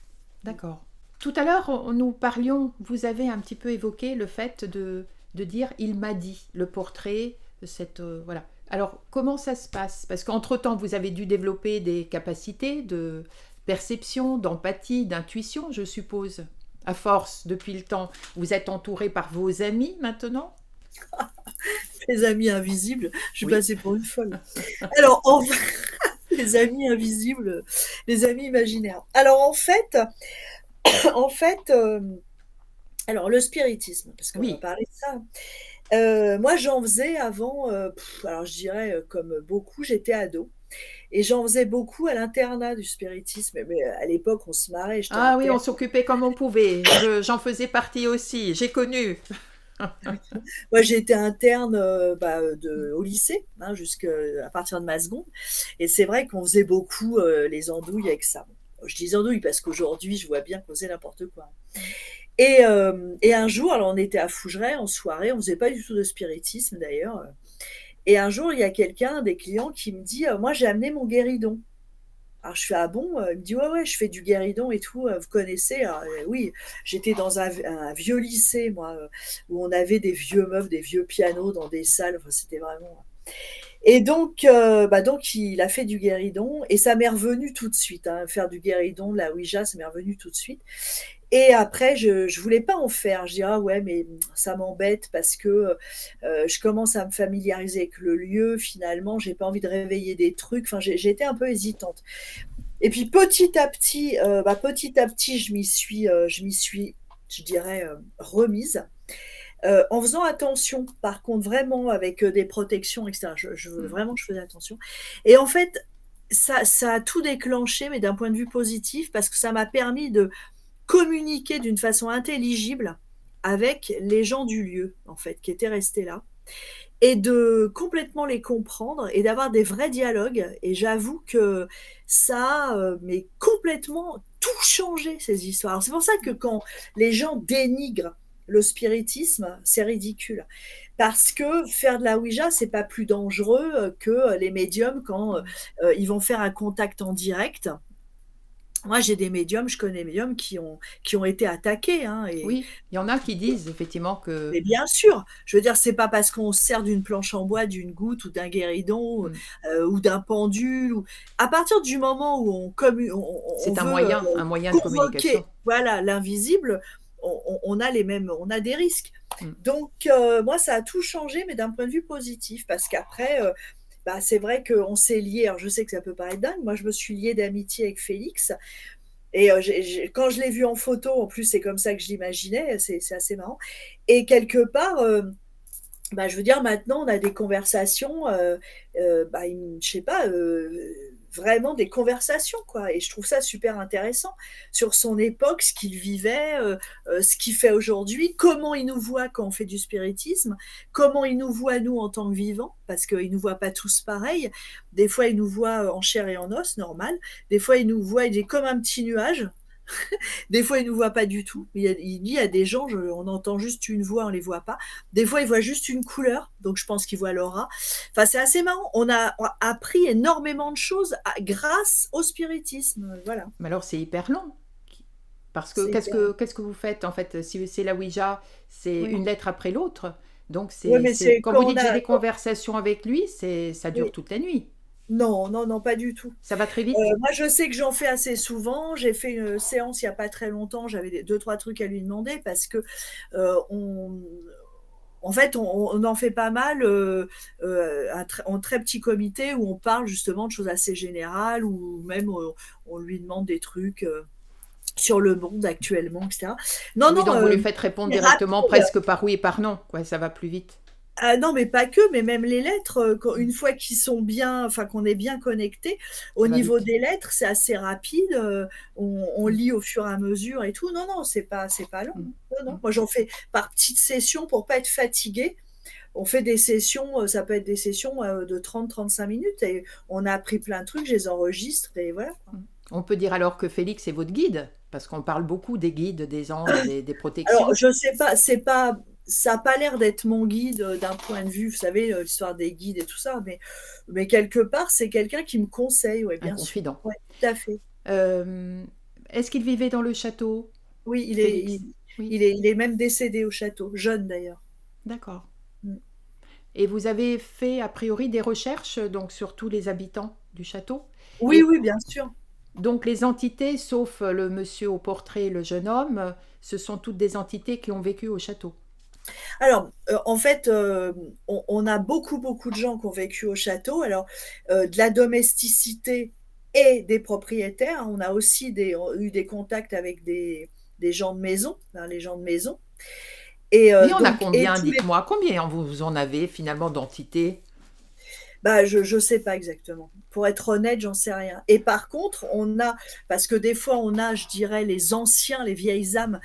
d'accord. Tout à l'heure, nous parlions, vous avez un petit peu évoqué le fait de dire il m'a dit, le portrait, voilà. Alors, comment ça se passe? Parce qu'entre-temps, vous avez dû développer des capacités de perception, d'empathie, d'intuition, je suppose. À force, depuis le temps, vous êtes entouré par vos amis maintenant? Les amis invisibles, je suis Oui. passée pour une folle. Alors, les amis invisibles, les amis imaginaires. Alors, en fait, Alors le spiritisme, parce qu'on va Oui. parler de ça. Moi j'en faisais avant, alors je dirais, comme beaucoup, j'étais ado et j'en faisais beaucoup à l'internat du spiritisme, mais à l'époque on se marrait, j'étais Ah oui, interne. on s'occupait comme on pouvait. J'en faisais partie aussi. J'ai connu. Moi j'ai été interne, au lycée, hein, jusque à partir de ma seconde et c'est vrai qu'on faisait beaucoup, les andouilles avec ça. Bon, je dis andouilles parce qu'aujourd'hui je vois bien qu'on faisait n'importe quoi. Et un jour, alors on était à Fougeray en soirée, on faisait pas du tout de spiritisme d'ailleurs, et un jour il y a quelqu'un, des clients qui me dit: «Moi j'ai amené mon guéridon». Alors je fais: «Ah bon?» Il me dit: «Ouais, ouais, je fais du guéridon et tout, vous connaissez?» Alors, oui, j'étais dans un vieux lycée moi, où on avait des vieux meubles, des vieux pianos dans des salles, enfin c'était vraiment et donc il a fait du guéridon et ça m'est revenu tout de suite, hein, faire du guéridon, de la ouija, ça m'est revenu tout de suite et après je voulais pas en faire. Je dis: «Ah ouais, mais ça m'embête parce que, je commence à me familiariser avec le lieu, finalement, j'ai pas envie de réveiller des trucs». Enfin, j'ai un peu hésitante et puis petit à petit, je m'y suis, je dirais, remise, en faisant attention, par contre, vraiment avec, des protections et cetera. Je Mm. vraiment, je faisais attention et en fait, ça a tout déclenché, mais d'un point de vue positif, parce que ça m'a permis de communiquer d'une façon intelligible avec les gens du lieu, en fait, qui étaient restés là et de complètement les comprendre et d'avoir des vrais dialogues et j'avoue que ça a, mais complètement tout changé ces histoires. Alors c'est pour ça que quand les gens dénigrent le spiritisme, c'est ridicule. Parce que faire de la ouija, c'est pas plus dangereux, que les médiums quand, ils vont faire un contact en direct. Moi, j'ai des médiums, je connais des médiums qui ont été attaqués, hein, et Oui, il y en a qui disent effectivement que mais bien sûr, je veux dire, c'est pas parce qu'on se sert d'une planche en bois, d'une goutte ou d'un guéridon, mm, ou d'un pendule ou à partir du moment où on c'est veut, un moyen de communication. convoquer, voilà, l'invisible, on a les mêmes on a des risques. Mm. Donc moi, ça a tout changé, mais d'un point de vue positif parce qu'après, c'est vrai qu'on s'est liés. Alors je sais que ça peut paraître dingue, moi je me suis liée d'amitié avec Félix et quand je l'ai vu en photo, en plus, c'est comme ça que je l'imaginais, c'est assez marrant. Et quelque part, je veux dire, maintenant, on a des conversations, je sais pas, vraiment des conversations, quoi. Et je trouve ça super intéressant sur son époque, ce qu'il vivait, ce qu'il fait aujourd'hui, comment il nous voit quand on fait du spiritisme, comment il nous voit, nous, en tant que vivants, parce qu'il nous voit pas tous pareils. Des fois, il nous voit en chair et en os, normal. Des fois, il nous voit, il est comme un petit nuage. Des fois, il nous voit pas du tout. Il dit: «Il y a des gens, on entend juste une voix, on les voit pas». Des fois, il voit juste une couleur, donc je pense qu'il voit l'aura. Enfin, c'est assez marrant. On a appris énormément de choses grâce au spiritisme, voilà. Mais alors c'est hyper long. Parce que C'est hyper qu'est-ce que vous faites en fait? Si c'est la Ouija, c'est oui. une lettre après l'autre. Donc Oui, mais c'est quand vous quand on dites j'ai a des conversations avec lui, ça dure oui. toute la nuit. Non, non, non, pas du tout. Ça va très vite. Moi, je sais que j'en fais assez souvent. J'ai fait une séance il y a pas très longtemps, j'avais des 2-3 trucs à lui demander parce que, on en fait, on en fait pas mal, en très petit comité où on parle justement de choses assez générales ou même, on lui demande des trucs, sur le monde actuellement et cetera. Non, Oui, non, donc vous lui faites répondre c'est directement rapide. presque par oui et par non. Ouais, ça va plus vite. Ah non, mais pas que, mais même les lettres, quand Mm. une fois qu'ils sont bien enfin qu'on est bien connecté, au Ça va niveau vite. des lettres, c'est assez rapide, on Mm. lit au fur et à mesure et tout. Non, non, c'est pas long, Mm. hein. Non, non. Mm. Moi, j'en fais par petites sessions pour pas être fatiguée. On fait des sessions, ça peut être des sessions, de 30-35 minutes et on a appris plein de trucs, je les enregistre et voilà, quoi. Mm. On peut dire alors que Félix est votre guide, parce qu'on parle beaucoup des guides, des anges, des Alors protections. je sais pas, c'est pas ça a pas l'air d'être mon guide, d'un point de vue, vous savez, l'histoire des guides et tout ça, mais quelque part, c'est quelqu'un qui me conseille, ouais, Un bien sûr. confident. Ouais, tout à fait. Euh, Est-ce qu'il vivait dans le château, Oui, Félix? Oui, il est même décédé au château, jeune d'ailleurs. d'accord. Mmh. Et vous avez fait a priori des recherches donc sur tous les habitants du château. Oui, Et oui, bien sûr. donc les entités, sauf le monsieur au portrait, le jeune homme, ce sont toutes des entités qui ont vécu au château. Alors, en fait, on a beaucoup, beaucoup de gens qui ont vécu au château. Alors, de la domesticité et des propriétaires. On a aussi eu des contacts avec des gens de maison, hein, les gens de maison. Et Mais on a donc et combien, tous les dites-moi, combien vous en avez finalement d'entités? bah, je sais pas exactement. Pour être honnête, j'en sais rien. Et par contre, on a parce que des fois, on a, je dirais, les anciens, les vieilles âmes,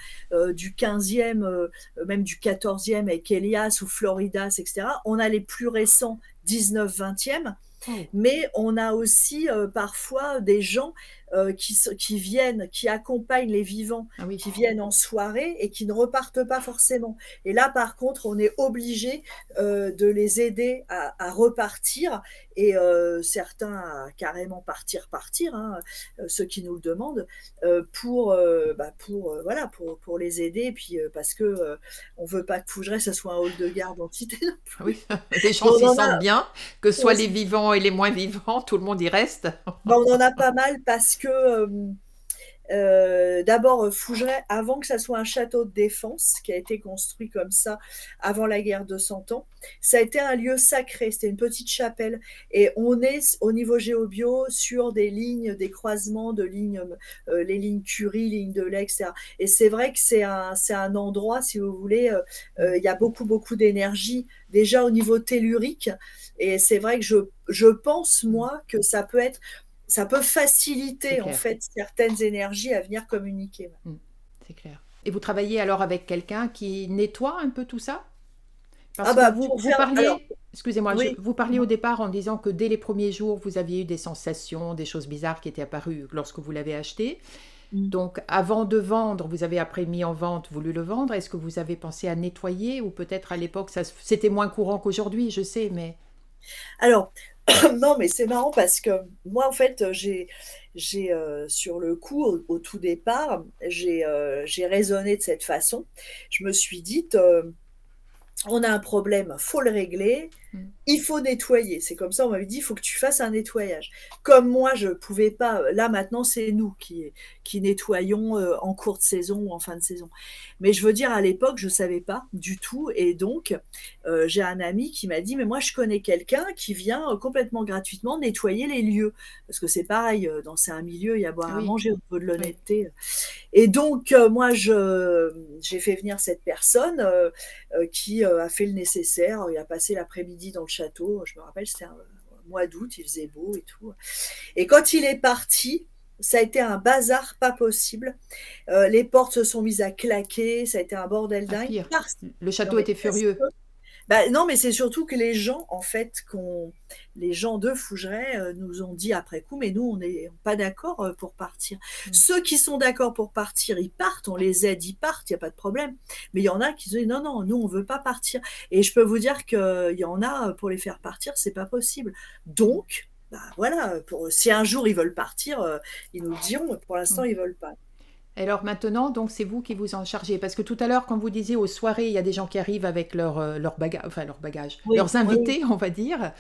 du 15e, même du 14e avec Elias ou Floridas et cetera. On a les plus récents 19-20e, Oh, mais on a aussi parfois des gens qui viennent, qui accompagnent les vivants, ah oui, qui viennent en soirée et qui ne repartent pas forcément. Et là, par contre, on est obligé de les aider à repartir et certains à carrément partir, hein, ceux qui nous le demandent, voilà, pour les aider. Et puis parce que on veut pas que Fougeray, ce soit un hall de garde entité non ah plus. oui, les gens Mais on s'y en a, sentent bien, que ce soit ouais, les vivants et les moins vivants, tout le monde y reste. bah, on en a pas mal parce que d'abord, Fougeray, avant que ça soit un château de défense, qui a été construit comme ça avant la guerre de Cent Ans, ça a été un lieu sacré, c'était une petite chapelle. Et on est au niveau géobio sur des lignes, des croisements de lignes, les lignes Curie, lignes de Leix, etc. Et c'est vrai que c'est un endroit, si vous voulez, il y a beaucoup, beaucoup d'énergie, déjà au niveau tellurique. Et c'est vrai que je pense, moi, que ça peut C'est faciliter en clair. fait certaines énergies à venir communiquer. Mm, c'est clair. Et vous travaillez alors avec quelqu'un qui nettoie un peu tout ça? Ah Parce que bah vous, pour vous faire alors parliez, excusez-moi, oui. vous parliez au départ en disant que dès les premiers jours, vous aviez eu des sensations, des choses bizarres qui étaient apparues lorsque vous l'avez acheté. Mmh. Donc, avant de vendre, vous avez après mis en vente, voulu le vendre. Est-ce que vous avez pensé à nettoyer ou peut-être à l'époque, c'était moins courant qu'aujourd'hui, je sais, mais Alors non, mais c'est marrant parce que moi en fait, sur le coup, au tout départ, j'ai raisonné de cette façon. Je me suis dite, «On a un problème, faut le régler, mm, il faut nettoyer». C'est comme ça, on m'avait dit: «Il faut que tu fasses un nettoyage». Comme moi, je pouvais pas, là maintenant, c'est nous qui nettoyons, en cours de saison ou en fin de saison. Mais je veux dire, à l'époque, je savais pas du tout et donc j'ai un ami qui m'a dit: «Mais moi, je connais quelqu'un qui vient, complètement gratuitement nettoyer les lieux». Parce que c'est pareil, c'est un milieu, il y a à boire à oui, manger au niveau de oui, l'honnêteté. Et donc, moi, j'ai fait venir cette personne qui a fait le nécessaire. Il a passé l'après-midi dans le château. Je me rappelle, c'était un mois d'août, il faisait beau et tout. Et quand il est parti, ça a été un bazar pas possible. Les portes se sont mises à claquer. Ça a été un bordel à dingue. pire. Le Non, château mais était parce furieux. que bah, non, mais c'est surtout que les gens, en fait, les gens de Fougeray nous ont dit après coup, mais nous, on n'est pas d'accord pour partir. Mm. Ceux qui sont d'accord pour partir, ils partent, on les aide, ils partent, il n'y a pas de problème. Mais il y en a qui disent, non, non, nous, on ne veut pas partir. Et je peux vous dire qu'il y en a, pour les faire partir, c'est pas possible. Donc, bah, voilà, si un jour ils veulent partir, ils nous le diront. Pour l'instant, Mm. ils veulent pas. Et alors maintenant, donc c'est vous qui vous en chargez. Parce que tout à l'heure, quand vous disiez aux soirées, il y a des gens qui arrivent avec leur bagage, Oui, leurs oui, oui. invités, on va dire,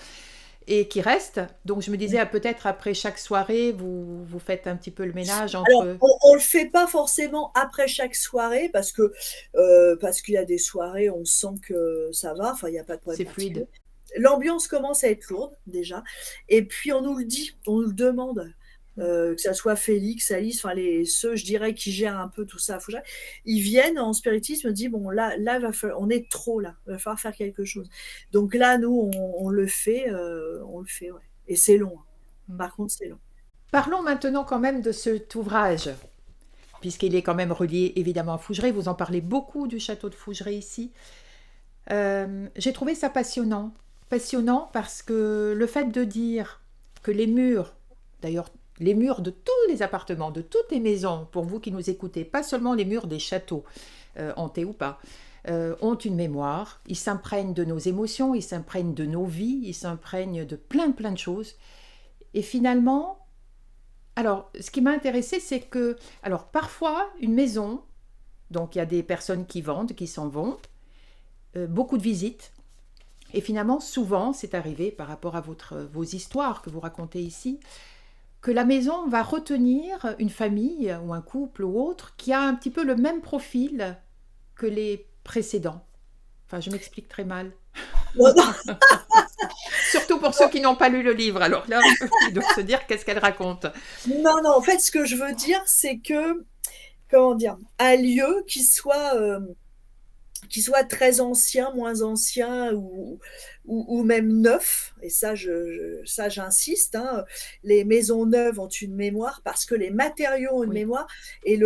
et qui restent. Donc je me disais, ah, peut-être après chaque soirée, vous faites un petit peu le ménage Alors, entre... on le fait pas forcément après chaque soirée parce qu'il y a des soirées, on sent que ça va, enfin, il y a pas de problème C'est particulier. fluide. L'ambiance commence à être lourde déjà et puis on nous le dit, on nous le demande, Mm. que ça soit Félix, Alice, enfin ceux, je dirais, qui gèrent un peu tout ça à Fougères, ils viennent en spiritisme, disent: «Bon là, va falloir on est trop là, il va falloir faire quelque chose». Donc là, nous, on le fait, ouais et c'est long, hein. Mm. Par contre, c'est long. Parlons maintenant quand même de cet ouvrage, puisqu'il est quand même relié évidemment à Fougeray. Vous en parlez beaucoup du château de Fougeray ici. J'ai trouvé ça passionnant. Passionnant parce que le fait de dire que les murs, d'ailleurs les murs de tous les appartements, de toutes les maisons, pour vous qui nous écoutez, pas seulement les murs des châteaux, hantés ou pas, ont une mémoire, ils s'imprègnent de nos émotions, ils s'imprègnent de nos vies, ils s'imprègnent de plein de choses. Et finalement, alors ce qui m'a intéressé, c'est que, alors parfois, une maison, donc il y a des personnes qui vendent, qui s'en vont, beaucoup de visites. Et finalement, souvent, c'est arrivé par rapport à vos histoires que vous racontez ici, que la maison va retenir une famille ou un couple ou autre qui a un petit peu le même profil que les précédents. Enfin, je m'explique très mal. Non, non, Surtout pour ceux qui n'ont pas lu le livre. Alors là, ils doivent se dire qu'est-ce qu'elle raconte. non, non, en fait, ce que je veux dire, c'est que, comment dire, un lieu qui soit qui soit très ancien, moins ancien ou même neuf. Et ça, ça j'insiste, hein, les maisons neuves ont une mémoire parce que les matériaux ont une Oui. mémoire et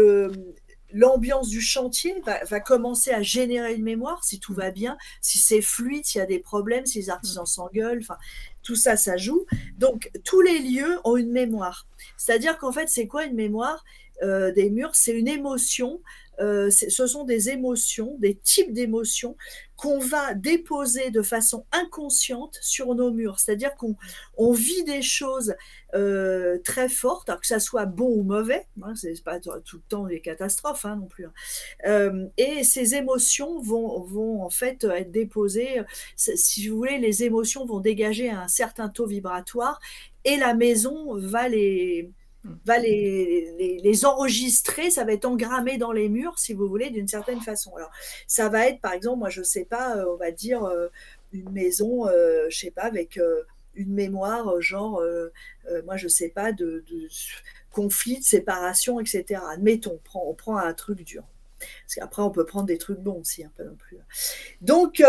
l'ambiance du chantier va commencer à générer une mémoire si tout Mm. va bien, si c'est fluide, s'il y a des problèmes, si les Mm. artisans s'engueulent, enfin, tout ça, ça joue. Donc, tous les lieux ont une mémoire. C'est-à-dire qu'en fait, c'est quoi une mémoire des murs? C'est une émotion, ce sont des émotions, des types d'émotions qu'on va déposer de façon inconsciente sur nos murs. C'est-à-dire qu'on vit des choses très fortes, alors que ça soit bon ou mauvais, hein, c'est pas tout le temps des catastrophes hein, non plus. Hein. Et ces émotions vont en fait être déposées, si vous voulez, les émotions vont dégager un certain taux vibratoire et la maison Mm. les enregistrer, ça va être engrammé dans les murs, si vous voulez, d'une certaine façon. Alors, ça va être, par exemple, moi, je sais pas, on va dire une maison, je sais pas, avec une mémoire, genre, moi, je sais pas, de conflit, de séparation, etc. Admettons, on prend un truc dur. Parce qu'après, on peut prendre des trucs bons aussi, un peu non plus. Donc,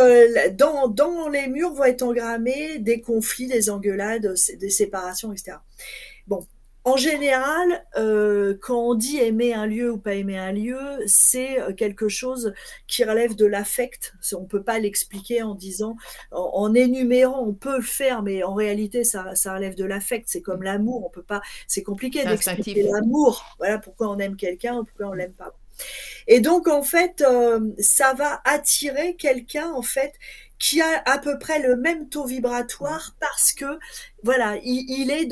dans les murs vont être engrammés des conflits, des engueulades, des séparations, etc. Bon, en général, quand on dit aimer un lieu ou pas aimer un lieu, c'est quelque chose qui relève de l'affect. On ne peut pas l'expliquer en disant, en énumérant, on peut le faire, mais en réalité, ça relève de l'affect. C'est comme Mm. l'amour, on peut pas. C'est compliqué C'est d'expliquer instinctif. l'amour. Voilà pourquoi on aime quelqu'un ou pourquoi on Mm. l'aime pas. Et donc, en fait, ça va attirer quelqu'un, en fait, qui a à peu près le même taux Mm. vibratoire parce que, voilà, il est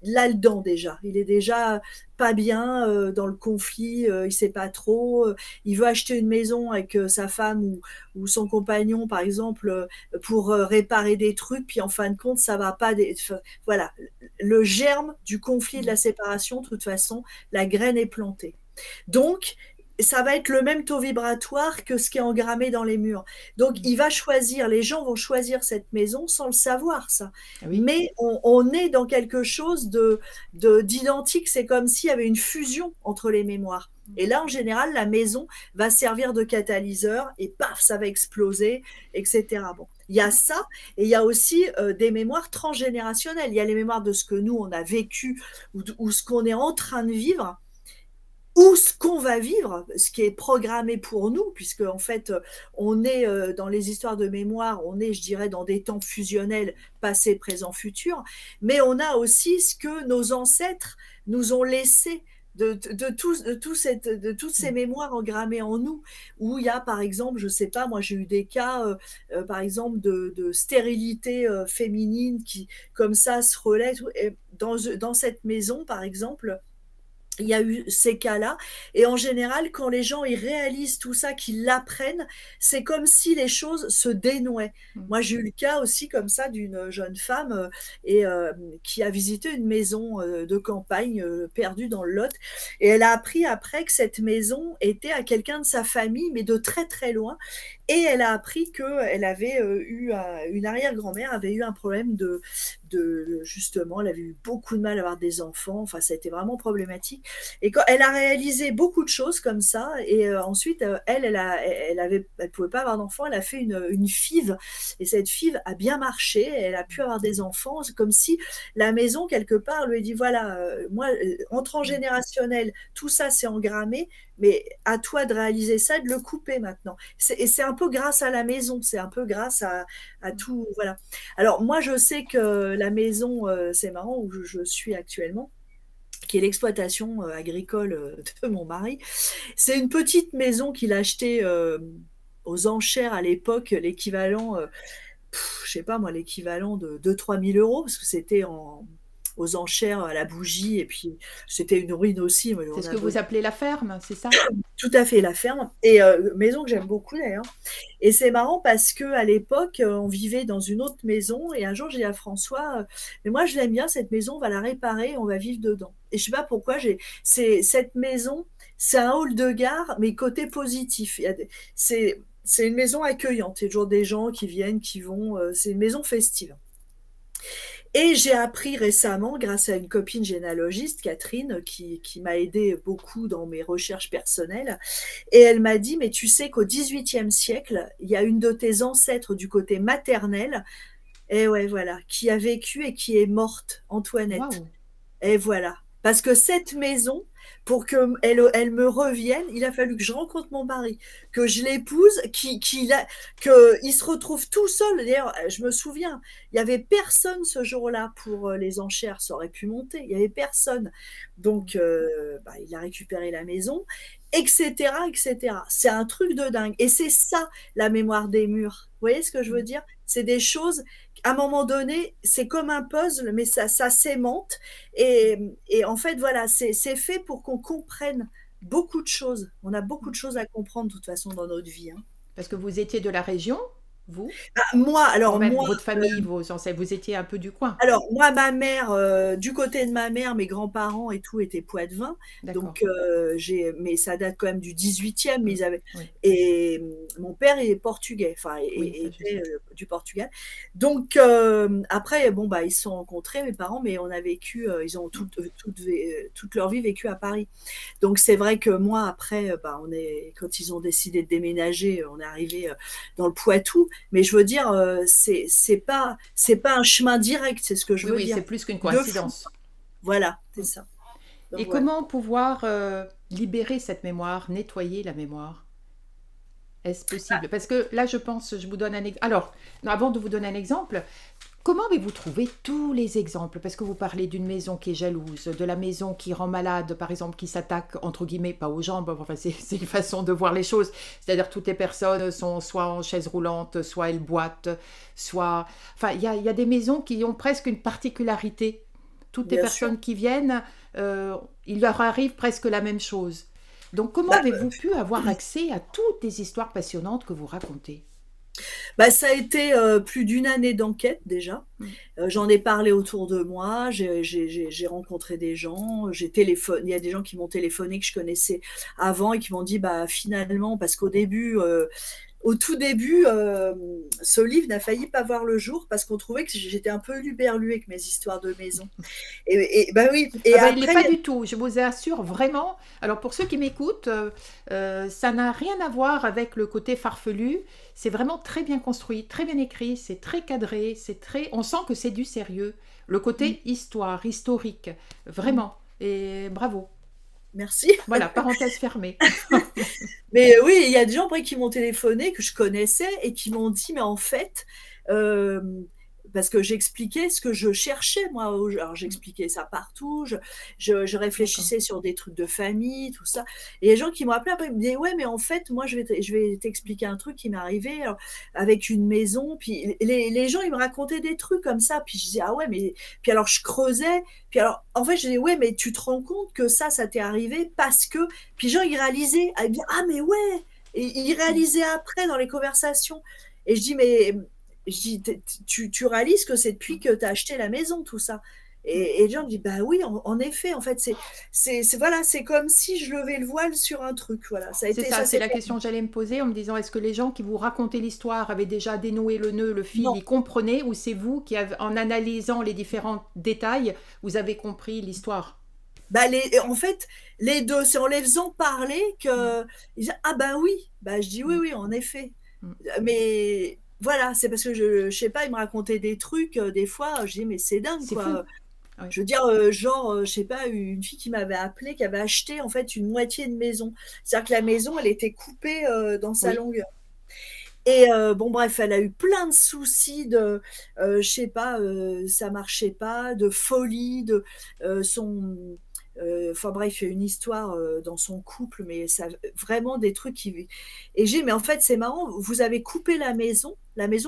là-dedans déjà. Il est déjà pas bien dans le conflit, il sait pas trop. Il veut acheter une maison avec sa femme ou son compagnon, par exemple, pour réparer des trucs, puis en fin de compte, ça va pas. Voilà, le germe du conflit, de la Mm. séparation, de toute façon, la graine est plantée. Donc, ça va être le même taux vibratoire que ce qui est engrammé dans les murs. Donc, Mm. il va choisir, les gens vont choisir cette maison sans le savoir, ça. Ah oui. Mais on est dans quelque chose d'identique. C'est comme s'il y avait une fusion entre les mémoires. Et là, en général, la maison va servir de catalyseur et paf, ça va exploser, etc. Bon. Il y a ça, et il y a aussi des mémoires transgénérationnelles. Il y a les mémoires de ce que nous, on a vécu ou ce qu'on est en train de vivre ou ce qu'on va vivre, ce qui est programmé pour nous, puisque en fait, on est dans les histoires de mémoire, on est, je dirais, dans des temps fusionnels, passé, présent, futur, mais on a aussi ce que nos ancêtres nous ont laissé de toutes ces Mm. mémoires engrammées en nous, où il y a, par exemple, je sais pas, moi j'ai eu des cas, par exemple, de stérilité féminine qui, comme ça, se relaie. Et dans cette maison, par exemple, il y a eu ces cas-là. Et en général, quand les gens ils réalisent tout ça, qu'ils l'apprennent, c'est comme si les choses se dénouaient. Mm. Moi, j'ai eu le cas aussi comme ça d'une jeune femme et qui a visité une maison de campagne perdue dans le Lot. Et elle a appris après que cette maison était à quelqu'un de sa famille, mais de très très loin. Et elle a appris qu'elle avait une arrière-grand-mère avait eu un problème justement, elle avait eu beaucoup de mal à avoir des enfants. Enfin, ça a été vraiment problématique. Et quand elle a réalisé beaucoup de choses comme ça, et ensuite, elle pouvait pas avoir d'enfants, elle a fait une FIV, et cette FIV a bien marché, elle a pu avoir des enfants. C'est comme si la maison, quelque part, lui a dit, voilà, moi, en Mm. transgénérationnel, tout ça, c'est engrammé, mais à toi de réaliser ça, de le couper maintenant. Et c'est un peu grâce à la maison, c'est un peu grâce à tout, voilà. Alors, moi, je sais que la maison, c'est marrant, où je suis actuellement, qui est l'exploitation agricole de mon mari. C'est une petite maison qu'il a achetée aux enchères à l'époque, l'équivalent, je sais pas moi, l'équivalent de 2 000 à 3 000 euros, parce que c'était aux enchères à la bougie, et puis c'était une ruine aussi, mais C'est on ce a que vous donné appelez la ferme, c'est ça? tout à fait la ferme, et maison que j'aime beaucoup d'ailleurs. Et c'est marrant parce que à l'époque, on vivait dans une autre maison, et un jour j'ai dit à François, mais moi je l'aime bien cette maison, on va la réparer, on va vivre dedans. Et je sais pas pourquoi c'est cette maison, c'est un hall de gare, mais côté positif. C'est une maison accueillante. Il y a toujours des gens qui viennent, qui vont. C'est une maison festive. Et j'ai appris récemment, grâce à une copine généalogiste, Catherine, qui m'a aidée beaucoup dans mes recherches personnelles, et elle m'a dit, mais tu sais qu'au XVIIIe siècle, il y a une de tes ancêtres du côté maternel, et ouais, voilà, qui a vécu et qui est morte, Antoinette. Waouh! Et voilà. Parce que cette maison, pour qu'elle elle me revienne, il a fallu que je rencontre mon mari, que je l'épouse, qu'il se retrouve tout seul. D'ailleurs, je me souviens, il n'y avait personne ce jour-là pour les enchères, ça aurait pu monter. Il n'y avait personne. Donc, bah, il a récupéré la maison, etc., etc. C'est un truc de dingue. Et c'est ça, la mémoire des murs. Vous voyez ce que je veux Mmh. dire? C'est des choses, à un moment donné, c'est comme un puzzle, mais ça s'aimante. Et en fait, voilà, c'est fait pour qu'on comprenne beaucoup de choses. On a beaucoup de choses à comprendre, de toute façon, dans notre vie, hein. Parce que vous étiez de la région, vous? Bah, moi, Quand alors même, moi, votre famille, vos ancêtres, vous étiez un peu du coin? Ma mère, du côté de ma mère, mes grands-parents et tout étaient poitevins, D'accord. donc mais ça date quand même du 18e, mais Mmh. ils avaient Oui, et mon père est portugais, enfin oui, et ça je était, sais. du Portugal. Donc après bon, bah, ils se sont rencontrés mes parents, mais on a vécu, ils ont Mmh. toute leur vie vécu à Paris. Donc c'est vrai que moi après, bah, quand ils ont décidé de déménager, on est arrivé dans le Poitou. Mais je veux dire, c'est pas un chemin direct, c'est ce que je Oui, veux oui, dire. c'est plus qu'une De fou. coïncidence. Voilà, c'est Mmh. ça. Donc Et ouais. comment pouvoir, libérer cette mémoire, nettoyer la mémoire? Est-ce possible? Parce que là, je pense, je vous donne un exemple. Alors, non, avant de vous donner un exemple, comment avez-vous trouvé tous les exemples? Parce que vous parlez d'une maison qui est jalouse, de la maison qui rend malade, par exemple, qui s'attaque, entre guillemets, pas aux jambes, enfin, c'est une façon de voir les choses. C'est-à-dire toutes les personnes sont soit en chaise roulante, soit elles boitent, soit... Enfin, il y a des maisons qui ont presque une particularité. Toutes les Bien sûr. personnes qui viennent, euh, il leur arrive presque la même chose. Donc, comment Bah, avez-vous pu avoir accès à toutes les histoires passionnantes que vous racontez? ça a été, plus d'une année d'enquête déjà. Mm. J'en ai parlé autour de moi, j'ai rencontré des gens, il y a des gens qui m'ont téléphoné que je connaissais avant et qui m'ont dit: «Bah, finalement» parce qu'au début, au tout début, ce livre n'a failli pas voir le jour parce qu'on trouvait que j'étais un peu luberlue avec mes histoires de maison. Bah oui, et Ah ben, il n'est après, pas du tout, je vous assure vraiment. Alors pour ceux qui m'écoutent, ça n'a rien à voir avec le côté farfelu. C'est vraiment très bien construit, très bien écrit, c'est très cadré, c'est très... On sent que c'est du sérieux. Le mmh, côté histoire, historique, mmh, vraiment. Et bravo. merci. Voilà, parenthèse fermée. Mais oui, il y a des gens après qui m'ont téléphoné, que je connaissais et qui m'ont dit: «Mais en fait», hem, parce que j'expliquais ce que je cherchais moi alors j'expliquais ça partout, je D'accord. réfléchissais sur des trucs de famille, tout ça, et il y a des gens qui m'ont appelé après, ils me disaient: «Ouais, mais en fait, moi je vais t'expliquer un truc qui m'est arrivé, avec une maison», puis les gens, ils me racontaient des trucs comme ça, puis je disais: «Ah ouais, mais», puis alors je creusais, puis alors en fait, je disais: «Ouais, mais tu te rends compte que ça t'est arrivé parce que», puis genre, ils réalisaient, ah, bien, ah mais ouais, et ils Mm. réalisaient après dans les conversations. Et je dis, mais je dis, tu réalises que c'est depuis que tu as acheté la maison, tout ça. Mm. Et les gens me disent, bah oui, en effet, en fait, voilà, c'est comme si je levais le voile sur un truc. Voilà, C'est ça, ça c'est s'est la fait. question que j'allais me poser en me disant est-ce que les gens qui vous racontaient l'histoire avaient déjà dénoué le nœud, le fil, Non, ils comprenaient ou c'est vous qui, en analysant les différents détails, vous avez compris l'histoire? bah en fait, les deux, c'est en les faisant parler Mm. que ils disent, ah bah oui, bah je dis oui, Mm. oui, en effet. Mm. Mais voilà, c'est parce que je sais pas, ils me racontaient des trucs, des fois, je dis: «Mais c'est dingue, C'est fou. quoi». Ouais. Je veux dire, genre, je sais pas, une fille qui m'avait appelée, qui avait acheté, en fait, une moitié de maison. C'est-à-dire que la maison, elle était coupée, dans sa Oui. longueur, et bon, bref, elle a eu plein de soucis de, je sais pas, ça marchait pas, de folie, de, son enfin bref, il y a une histoire, dans son couple, mais ça vraiment des trucs qui, et j'ai dit: «Mais en fait, c'est marrant, vous avez coupé la maison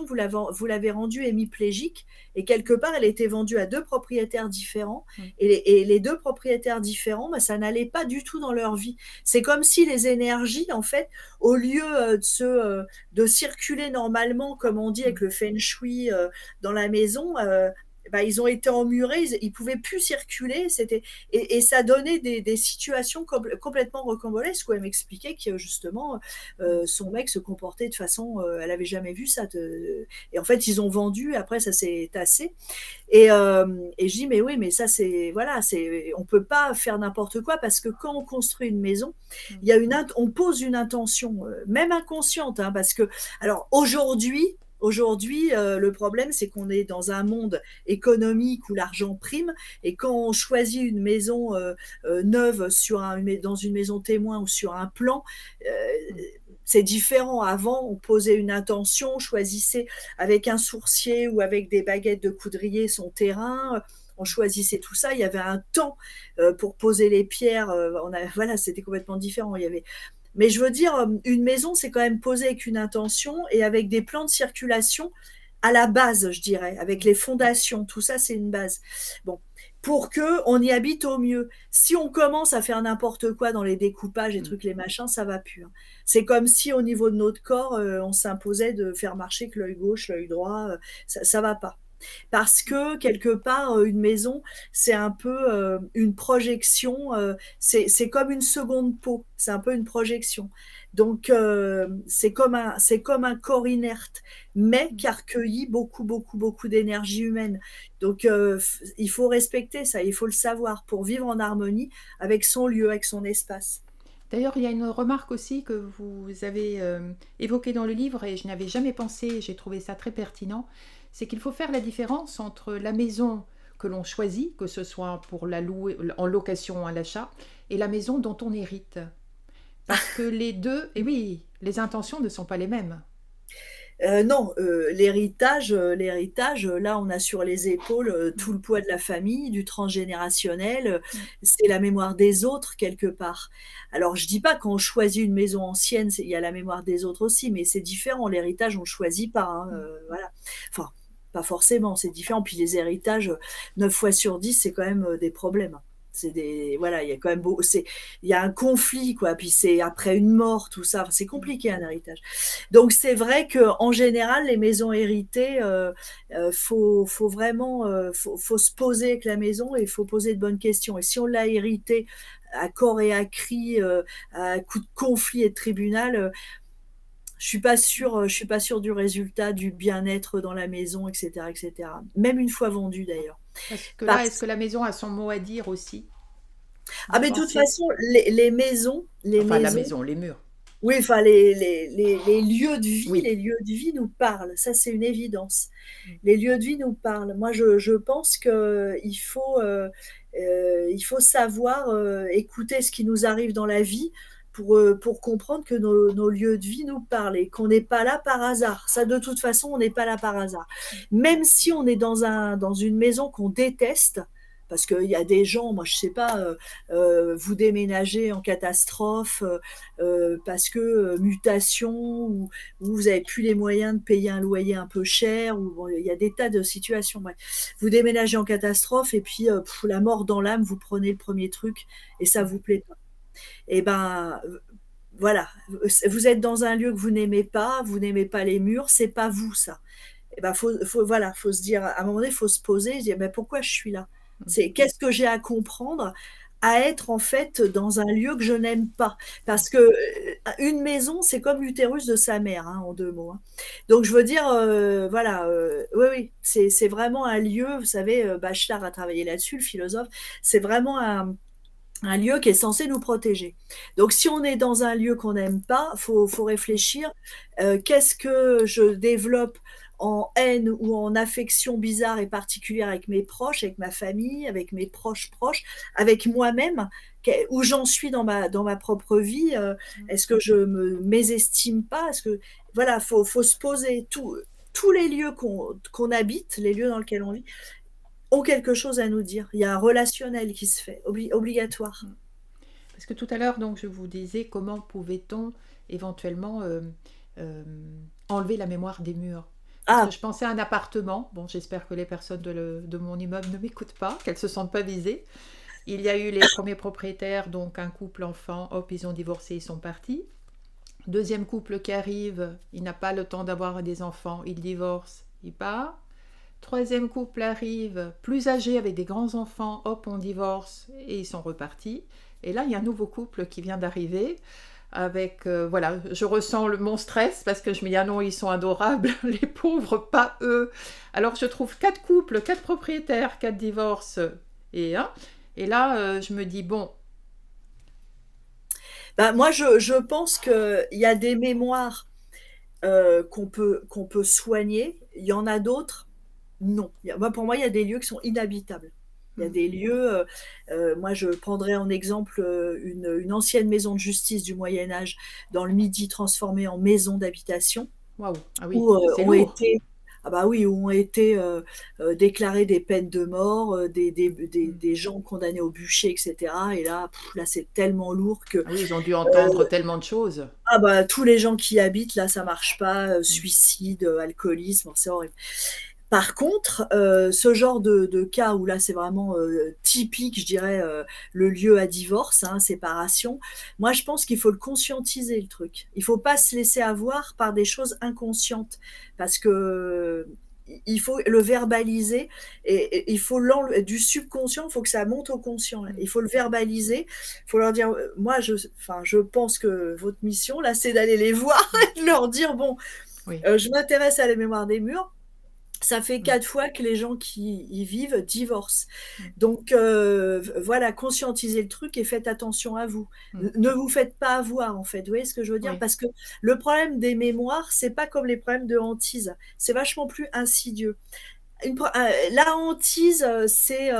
vous l'avez rendue hémiplégique, et quelque part, elle était vendue à 2 propriétaires différents, Mm. et les 2 propriétaires différents, bah, ça n'allait pas du tout dans leur vie». C'est comme si les énergies, en fait, au lieu, de circuler normalement, comme on dit Mm. avec le feng shui, dans la maison, bah, ils ont été emmurés, ils pouvaient plus circuler. Et ça donnait des situations complètement rocambolesques où elle m'expliquait que justement son mec se comportait de façon, elle avait jamais vu ça. Et en fait, ils ont vendu. Après, ça s'est tassé. Et je dis, mais oui, mais ça, voilà, on peut pas faire n'importe quoi parce que quand on construit une maison, on pose une intention, même inconsciente, hein, parce que, alors aujourd'hui, le problème, c'est qu'on est dans un monde économique où l'argent prime, et quand on choisit une maison neuve dans une maison témoin ou sur un plan, c'est différent. Avant, on posait une intention, on choisissait avec un sourcier ou avec des baguettes de coudrier son terrain. On choisissait tout ça. Il y avait un temps pour poser les pierres. Voilà, c'était complètement différent. Mais je veux dire, une maison, c'est quand même posé avec une intention et avec des plans de circulation à la base, je dirais, avec les fondations. Tout ça, c'est une base. Bon, pour que on y habite au mieux. Si on commence à faire n'importe quoi dans les découpages, les trucs, les machins, ça va plus, hein. C'est comme si au niveau de notre corps, on s'imposait de faire marcher que l'œil gauche, l'œil droit. Ça va pas. Parce que quelque part, une maison, c'est un peu une projection, c'est comme une seconde peau, c'est un peu une projection. Donc, c'est comme un corps inerte, mais qui a recueilli beaucoup, beaucoup, beaucoup d'énergie humaine. Donc, il faut respecter ça, il faut le savoir pour vivre en harmonie avec son lieu, avec son espace. D'ailleurs, il y a une remarque aussi que vous avez évoquée dans le livre et je n'avais jamais pensé, j'ai trouvé ça très pertinent, c'est qu'il faut faire la différence entre la maison que l'on choisit, que ce soit pour la louer, en location ou à l'achat, et la maison dont on hérite. Parce que les deux, et oui, les intentions ne sont pas les mêmes. Non, l'héritage, là, on a sur les épaules tout le poids de la famille, du transgénérationnel. C'est la mémoire des autres quelque part. Alors, je dis pas quand on choisit une maison ancienne, il y a la mémoire des autres aussi, mais c'est différent. L'héritage, on le choisit pas, hein, voilà. Enfin, pas forcément, c'est différent. Puis les héritages, 9 fois sur 10, c'est quand même des problèmes. Voilà, il y a quand même il y a un conflit, quoi. Puis c'est après une mort, tout ça. Enfin, c'est compliqué, un héritage. Donc c'est vrai que en général, les maisons héritées, faut vraiment, faut se poser avec la maison et il faut poser de bonnes questions. Et si on l'a héritée à corps et à cri, à coup de conflit et de tribunal, je suis pas sûre du résultat, du bien-être dans la maison, etc., etc. Même une fois vendue d'ailleurs. Parce que là, est-ce Parce que la maison a son mot à dire aussi? Ah, Vous mais de toute pensez? façon, les maisons, Enfin, la maison, les murs. oui, enfin, les Oui. les lieux de vie nous parlent. Ça, c'est une évidence. Les lieux de vie nous parlent. Moi, je pense il faut savoir écouter ce qui nous arrive dans la vie pour comprendre que nos lieux de vie nous parlent et qu'on n'est pas là par hasard. Ça, de toute façon, on n'est pas là par hasard. Même si on est dans une maison qu'on déteste, parce qu'il y a des gens, moi je sais pas, vous déménagez en catastrophe parce que mutation ou vous avez plus les moyens de payer un loyer un peu cher, ou bon, il y a des tas de situations. Ouais. Vous déménagez en catastrophe et puis la mort dans l'âme, vous prenez le premier truc et ça vous plaît pas. Et ben voilà, vous êtes dans un lieu que vous n'aimez pas les murs, c'est pas vous ça. Et ben voilà, faut se dire à un moment donné, faut se poser, se dire mais pourquoi je suis là? C'est qu'est-ce que j'ai à comprendre à être en fait dans un lieu que je n'aime pas? Parce que une maison, c'est comme l'utérus de sa mère, hein, en 2 mots, hein. Donc je veux dire, voilà, oui, oui, c'est vraiment un lieu, vous savez, Bachelard a travaillé là-dessus, le philosophe, c'est vraiment un lieu qui est censé nous protéger. Donc si on est dans un lieu qu'on n'aime pas, faut réfléchir, qu'est-ce que je développe en haine ou en affection bizarre et particulière avec mes proches, avec ma famille, avec mes proches proches, avec moi-même, où j'en suis dans ma propre vie, est-ce que je me mésestime pas? Est-ce que voilà, faut se poser tous les lieux qu'on habite, les lieux dans lesquels on vit, ont quelque chose à nous dire. Il y a un relationnel qui se fait, obligatoire. Parce que tout à l'heure, donc, je vous disais comment pouvait-on éventuellement enlever la mémoire des murs. Parce que Ah, je pensais à un appartement. Bon, j'espère que les personnes de mon immeuble ne m'écoutent pas, qu'elles ne se sentent pas visées. Il y a eu les premiers propriétaires, donc un couple enfant, hop, ils ont divorcé, ils sont partis. Deuxième couple qui arrive, il n'a pas le temps d'avoir des enfants, il divorce, il part. troisième couple arrive, plus âgé, avec des grands-enfants, hop, on divorce et ils sont repartis. Et là, il y a un nouveau couple qui vient d'arriver. Avec, voilà, je ressens mon stress parce que je me dis, ah non, ils sont adorables, les pauvres, pas eux. Alors je trouve 4 couples, 4 propriétaires, 4 divorces et et là, je me dis, bon, Bah, moi, je pense qu'il y a des mémoires qu'on peut soigner. Il y en a d'autres, non. Moi, pour moi, il y a des lieux qui sont inhabitables. Il y a hmm, des lieux, moi je prendrais en exemple une ancienne maison de justice du Moyen Âge dans le Midi transformée en maison d'habitation, waouh, ah oui, où c'est ont lourd. été, ah bah oui, où ont été déclarées des peines de mort, Hmm. des gens condamnés au bûcher, etc. Et là, là c'est tellement lourd que Ah oui, ils ont dû entendre tellement de choses. ah bah, tous les gens qui y habitent, là, ça marche pas, Hmm. suicide, alcoolisme, c'est horrible. Par contre, ce genre de cas où là, c'est vraiment, typique, je dirais, le lieu à divorce, hein, séparation. Moi, je pense qu'il faut le conscientiser, le truc. Il faut pas se laisser avoir par des choses inconscientes parce que, il faut le verbaliser et il faut du subconscient, il faut que ça monte au conscient. Hmm. Il faut le verbaliser, il faut leur dire, moi, enfin, je pense que votre mission, là, c'est d'aller les voir Hmm. et de leur dire: «Bon, Oui. je m'intéresse à la mémoire des murs, ça fait Hmm. 4 fois que les gens qui y vivent divorcent. Hmm. Donc voilà, conscientisez le truc et faites attention à vous. Hmm. Ne vous faites pas avoir, en fait. Vous voyez ce que je veux dire? Oui. Parce que le problème des mémoires, c'est pas comme les problèmes de hantise. C'est vachement plus insidieux. La hantise, c'est,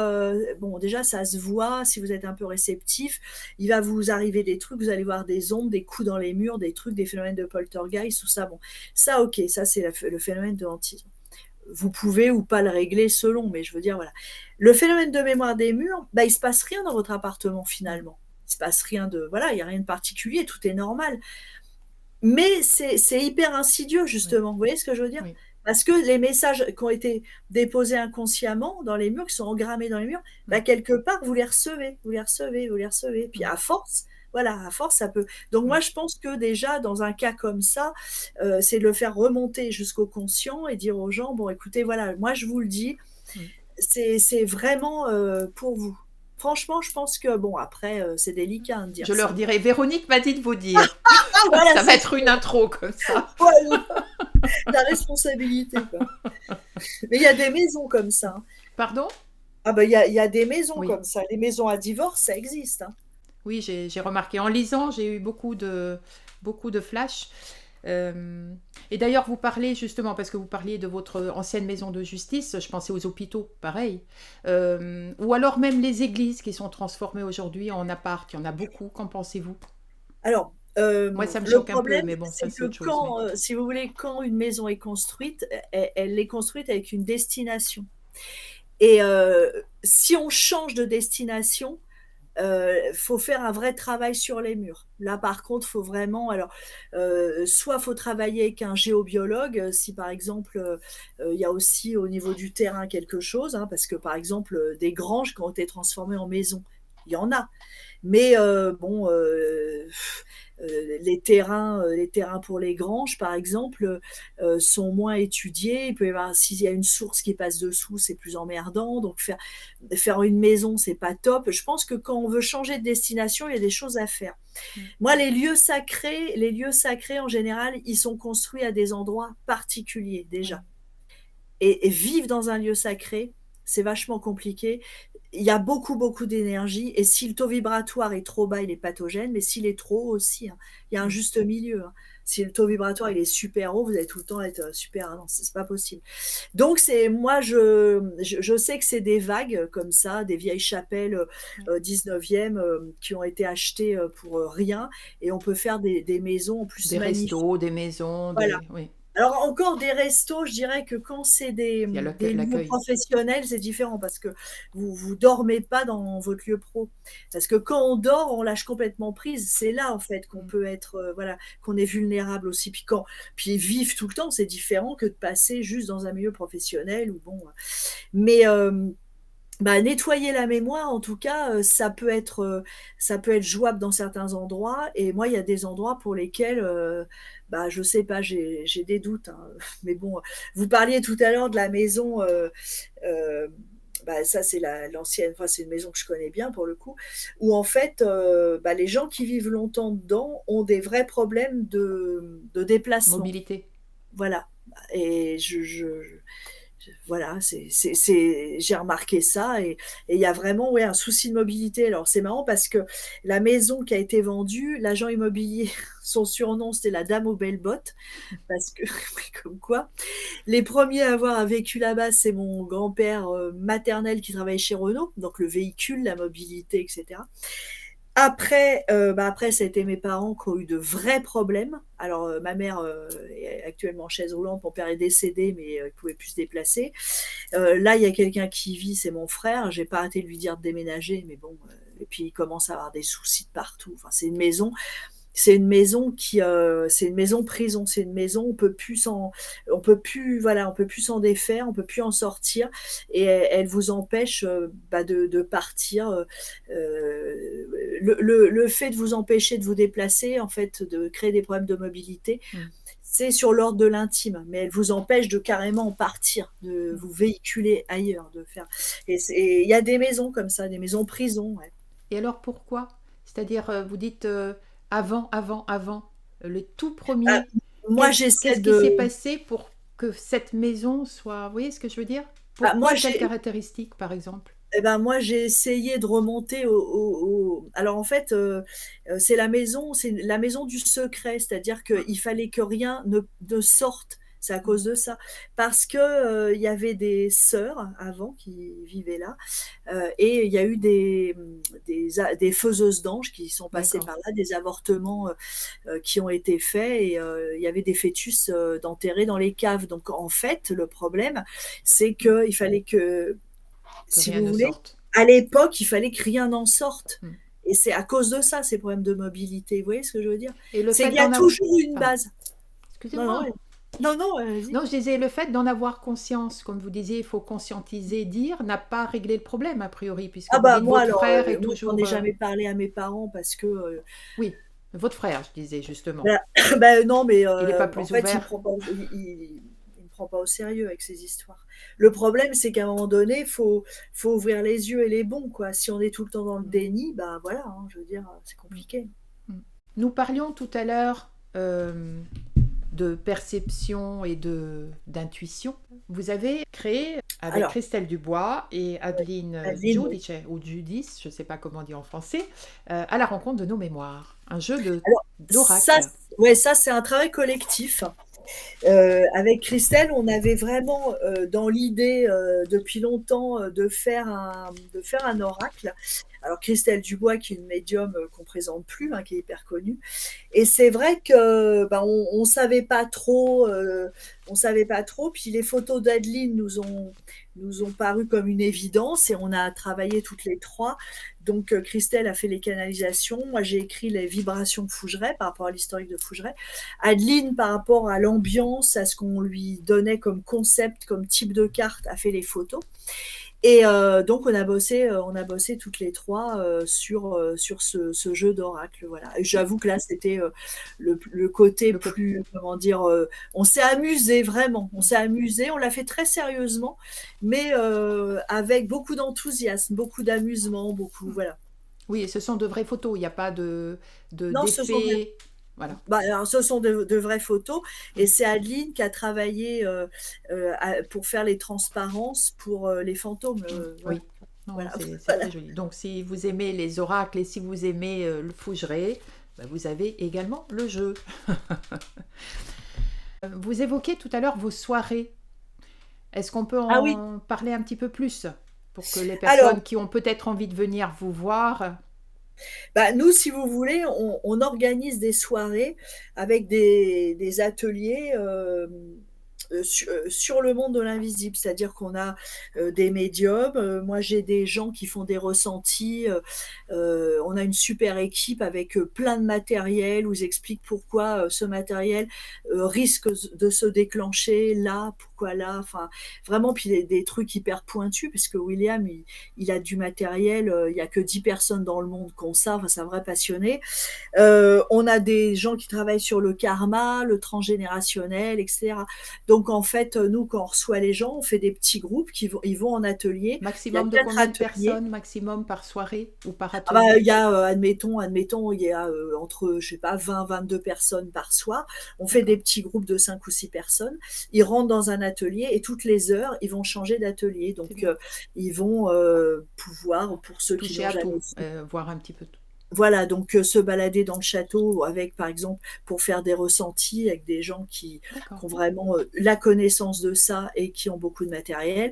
bon, déjà, ça se voit si vous êtes un peu réceptif. Il va vous arriver des trucs, vous allez voir des ombres, des coups dans les murs, des trucs, des phénomènes de poltergeist, tout ça. Bon, ça, OK, ça, c'est le phénomène de hantise. Vous pouvez ou pas le régler selon, mais je veux dire, voilà. Le phénomène de mémoire des murs, bah, il se passe rien dans votre appartement Hmm. finalement. Il se passe rien de, voilà, il y a rien de particulier, tout est normal. Mais c'est hyper insidieux Oui. justement. Vous voyez ce que je veux dire? Oui. Parce que les messages qui ont été déposés inconsciemment dans les murs, qui sont engrammés dans les murs, Hmm. bah, quelque part vous les recevez, vous les recevez, vous les recevez. Puis Hmm. à force, voilà, à force ça peut. Donc Hmm. moi je pense que déjà dans un cas comme ça, c'est de le faire remonter jusqu'au conscient et dire aux gens: «Bon écoutez, voilà, moi je vous le dis, Hmm. c'est vraiment, pour vous». Franchement, je pense que bon après, c'est délicat, hein, de dire Je ça, leur mais dirai, Véronique m'a dit de vous dire. ah voilà, Ça va c'est être une intro comme ça. voilà, la responsabilité quoi. Mais il y a des maisons comme ça, hein. Pardon? Ah bah, il y a des maisons Oui. comme ça. Les maisons à divorce, ça existe, hein. Oui, j'ai remarqué. En lisant, j'ai eu beaucoup de flashs. Et d'ailleurs, vous parlez justement, parce que vous parliez de votre ancienne maison de justice, je pensais aux hôpitaux, pareil. Ou alors même les églises qui sont transformées aujourd'hui en appart. Il y en a beaucoup. Qu'en pensez-vous? Alors, Moi, ça me le choque un peu, problème, mais bon, c'est ça, c'est que autre chose. Mais... quand, si vous voulez, quand une maison est construite, elle est construite avec une destination et si on change de destination, faut faire un vrai travail sur les murs. Là, par contre, faut vraiment alors, soit faut travailler avec un géobiologue, si par exemple, il y a aussi au niveau du terrain quelque chose, hein, parce que par exemple, des granges qui ont été transformées en maisons, il y en a. Mais bon, les terrains pour les granges, par exemple, sont moins étudiés. Il peut y avoir s'il y a une source qui passe dessous, c'est plus emmerdant. Donc faire une maison, c'est pas top. Je pense que quand on veut changer de destination, il y a des choses à faire. Mm. Moi, les lieux sacrés en général, ils sont construits à des endroits particuliers Oui. déjà. Et vivre dans un lieu sacré, c'est vachement compliqué. Il y a beaucoup, beaucoup d'énergie et si le taux vibratoire est trop bas, il est pathogène, mais s'il est trop haut aussi, hein, il y a un Mm. juste milieu, hein. Si le taux vibratoire, il est super haut, vous allez tout le temps être, super ah non, c'est pas possible. Donc c'est moi je sais que c'est des vagues, comme ça, des vieilles chapelles, Oui. 19e, qui ont été achetées, pour, rien et on peut faire des maisons en plus Des magnifiques. restos, des maisons, Voilà. des... Oui. Alors encore des restos, je dirais que quand c'est Il y a des lieux l'accueil. professionnels, c'est différent parce que vous dormez pas dans votre lieu pro. Parce que quand on dort, on lâche complètement prise. C'est là, en fait, qu'on Mm. peut être, voilà, qu'on est vulnérable aussi. Puis vivre tout le temps, c'est différent que de passer juste dans un milieu professionnel ou bon, mais Bah, nettoyer la mémoire, en tout cas, ça peut être jouable dans certains endroits et moi, il y a des endroits pour lesquels, bah, je sais pas, j'ai des doutes, hein, mais bon, vous parliez tout à l'heure de la maison, heu, bah, ça, c'est l'ancienne enfin, c'est une maison que je connais bien pour le coup, où en fait, bah, les gens qui vivent longtemps dedans ont des vrais problèmes de déplacement. Mobilité. Voilà et voilà, j'ai remarqué ça et il y a vraiment, ouais, un souci de mobilité. Alors c'est marrant parce que la maison qui a été vendue, l'agent immobilier, son surnom, c'était la dame aux belles bottes parce que comme quoi, les premiers à avoir vécu là-bas, c'est mon grand-père, maternel qui travaillait chez Renault, donc le véhicule, la mobilité et cetera. Après, bah, après ça a été mes parents qui ont eu de vrais problèmes. Alors, ma mère, est actuellement en chaise roulante, mon père est décédé mais, il pouvait plus se déplacer. Là, il y a quelqu'un qui vit, c'est mon frère. J'ai pas arrêté de lui dire de déménager, mais bon, et puis il commence à avoir des soucis de partout. Enfin, c'est une maison qui, c'est une maison prison. C'est une maison, on peut plus, voilà, on peut plus s'en défaire, on peut plus en sortir et elle vous empêche, bah, de partir, le fait de vous empêcher de vous déplacer, en fait, de créer des problèmes de mobilité, Mmh. c'est sur l'ordre de l'intime, mais elle vous empêche de carrément partir, de Mmh. vous véhiculer ailleurs, de faire et il y a des maisons comme ça, des maisons prison, ouais. Et alors pourquoi? C'est-à-dire, vous dites, avant, avant, avant, le tout Bah, premier. moi j'essaie Qu'est-ce qui de s'est passé pour que cette maison soit, vous voyez ce que je veux dire? bah, moi Pourquoi telle j'ai caractéristique, par exemple? moi j'ai essayé de remonter alors en fait, c'est la maison du secret, c'est-à-dire qu'il fallait que rien ne sorte. C'est à Mmh. cause de ça. Parce que, il y avait des sœurs avant qui vivaient là. Et il y a eu des faiseuses d'anges qui sont passées D'accord. par là, des avortements, qui ont été faits et il y avait des fœtus, d'enterrés dans les caves. Donc en fait, le problème, c'est Mmh. qu'il fallait que, Que si rien vous ne voulez, sorte. à l'époque, il fallait que rien n'en sorte Mmh. et c'est à cause de ça, ces problèmes de mobilité. Vous voyez ce que je veux dire? Et le C'est fait qu'il y a d'en avoir, toujours une pardon, base. Non, non, excusez-moi. non, non, vas-y. Non, je disais, le fait d'en avoir conscience, comme vous disiez, il faut conscientiser, dire, n'a pas réglé le problème, a priori, puisque Ah vous bah, dites moi votre alors, frère est moi j'en toujours... ai jamais parlé à mes parents parce que, Oui, votre frère, je disais, justement. bah bah, non, mais Il n'est pas en plus fait, ouvert. il me prend pas au sérieux avec ces histoires. Le problème, c'est qu'à un moment donné, faut ouvrir les yeux et les bons, quoi. Si on est tout le temps dans le Mm, déni, bah, voilà, hein, je veux dire, c'est mm, compliqué. mm. Nous parlions tout à l'heure de perception et d'intuition. Vous avez créé avec Alors, Christelle Dubois et Adeline Adeline, oui. Giudice, ou Judis, je ne sais pas comment on dit en français, à la rencontre de nos mémoires. Un jeu Alors ça, d'oracle. ouais, ça, c'est un travail collectif. Avec Christelle, on avait vraiment, dans l'idée, depuis longtemps, de faire un oracle. Alors Christelle Dubois qui est une médium, qu'on présente plus, hein, qui est hyper connue et c'est vrai que, bah, on savait pas trop, on savait pas trop. Puis les photos d'Adeline nous ont paru comme une évidence et on a travaillé toutes les 3. Donc, Christelle a fait les canalisations. Moi, j'ai écrit les vibrations de Fougeray par rapport à l'historique de Fougeray. Adeline, par rapport à l'ambiance, à ce qu'on lui donnait comme concept, comme type de carte, a fait les photos. Et donc on a bossé toutes les 3 sur ce jeu d'oracle, voilà. Et j'avoue que là, c'était, le côté Le co- plus, comment dire, on s'est amusé vraiment, on s'est amusé, on l'a fait très sérieusement, mais avec beaucoup d'enthousiasme, beaucoup d'amusement, beaucoup, voilà. Oui, ce sont de vraies photos, il n'y a pas Non, ce sont des d'effets. Voilà. bah, alors ce sont de vraies photos et Mm. c'est Adeline qui a travaillé, pour faire les transparences pour, les fantômes, Mm. voilà, Oui, non, voilà, c'est voilà. très joli. Donc, si vous aimez les oracles et si vous aimez le Fougeray, bah, vous avez également le jeu. Vous évoquez tout à l'heure vos soirées. Est-ce qu'on peut Ah oui, en parler un petit peu plus pour que les alors personnes qui ont peut-être envie de venir vous voir... bah, nous, si vous voulez, on organise des soirées avec des ateliers, sur le monde de l'invisible. C'est-à-dire qu'on a des médiums. Moi, j'ai des gens qui font des ressentis. On a une super équipe avec plein de matériel où ils expliquent pourquoi ce matériel risque de se déclencher là, pourquoi là. Enfin, vraiment, puis des trucs hyper pointus, parce que William, il a du matériel. Il n'y a que 10 personnes dans le monde qui ont ça. Enfin, c'est un vrai passionné. On a des gens qui travaillent sur le karma, le transgénérationnel, etc. Donc en fait, nous, quand on reçoit les gens, on fait des petits groupes ils vont en atelier. Il y a Maximum de 4 combien de ateliers. personnes, maximum par soirée ou par Ah bah, atelier? il y a, admettons, il y a entre, je sais pas, 20, 22 personnes par soir. On fait des D'accord, petits groupes de 5 ou 6 personnes. Ils rentrent dans un atelier et toutes les heures, ils vont changer d'atelier. c'est Donc, bien. ils vont pouvoir, pour ceux qui Toucher n'ont à jamais tout, fait. voir un petit peu tout. Voilà, donc se balader dans le château avec, par exemple, pour faire des ressentis avec des gens qui D'accord. ont vraiment la connaissance de ça et qui ont beaucoup de matériel.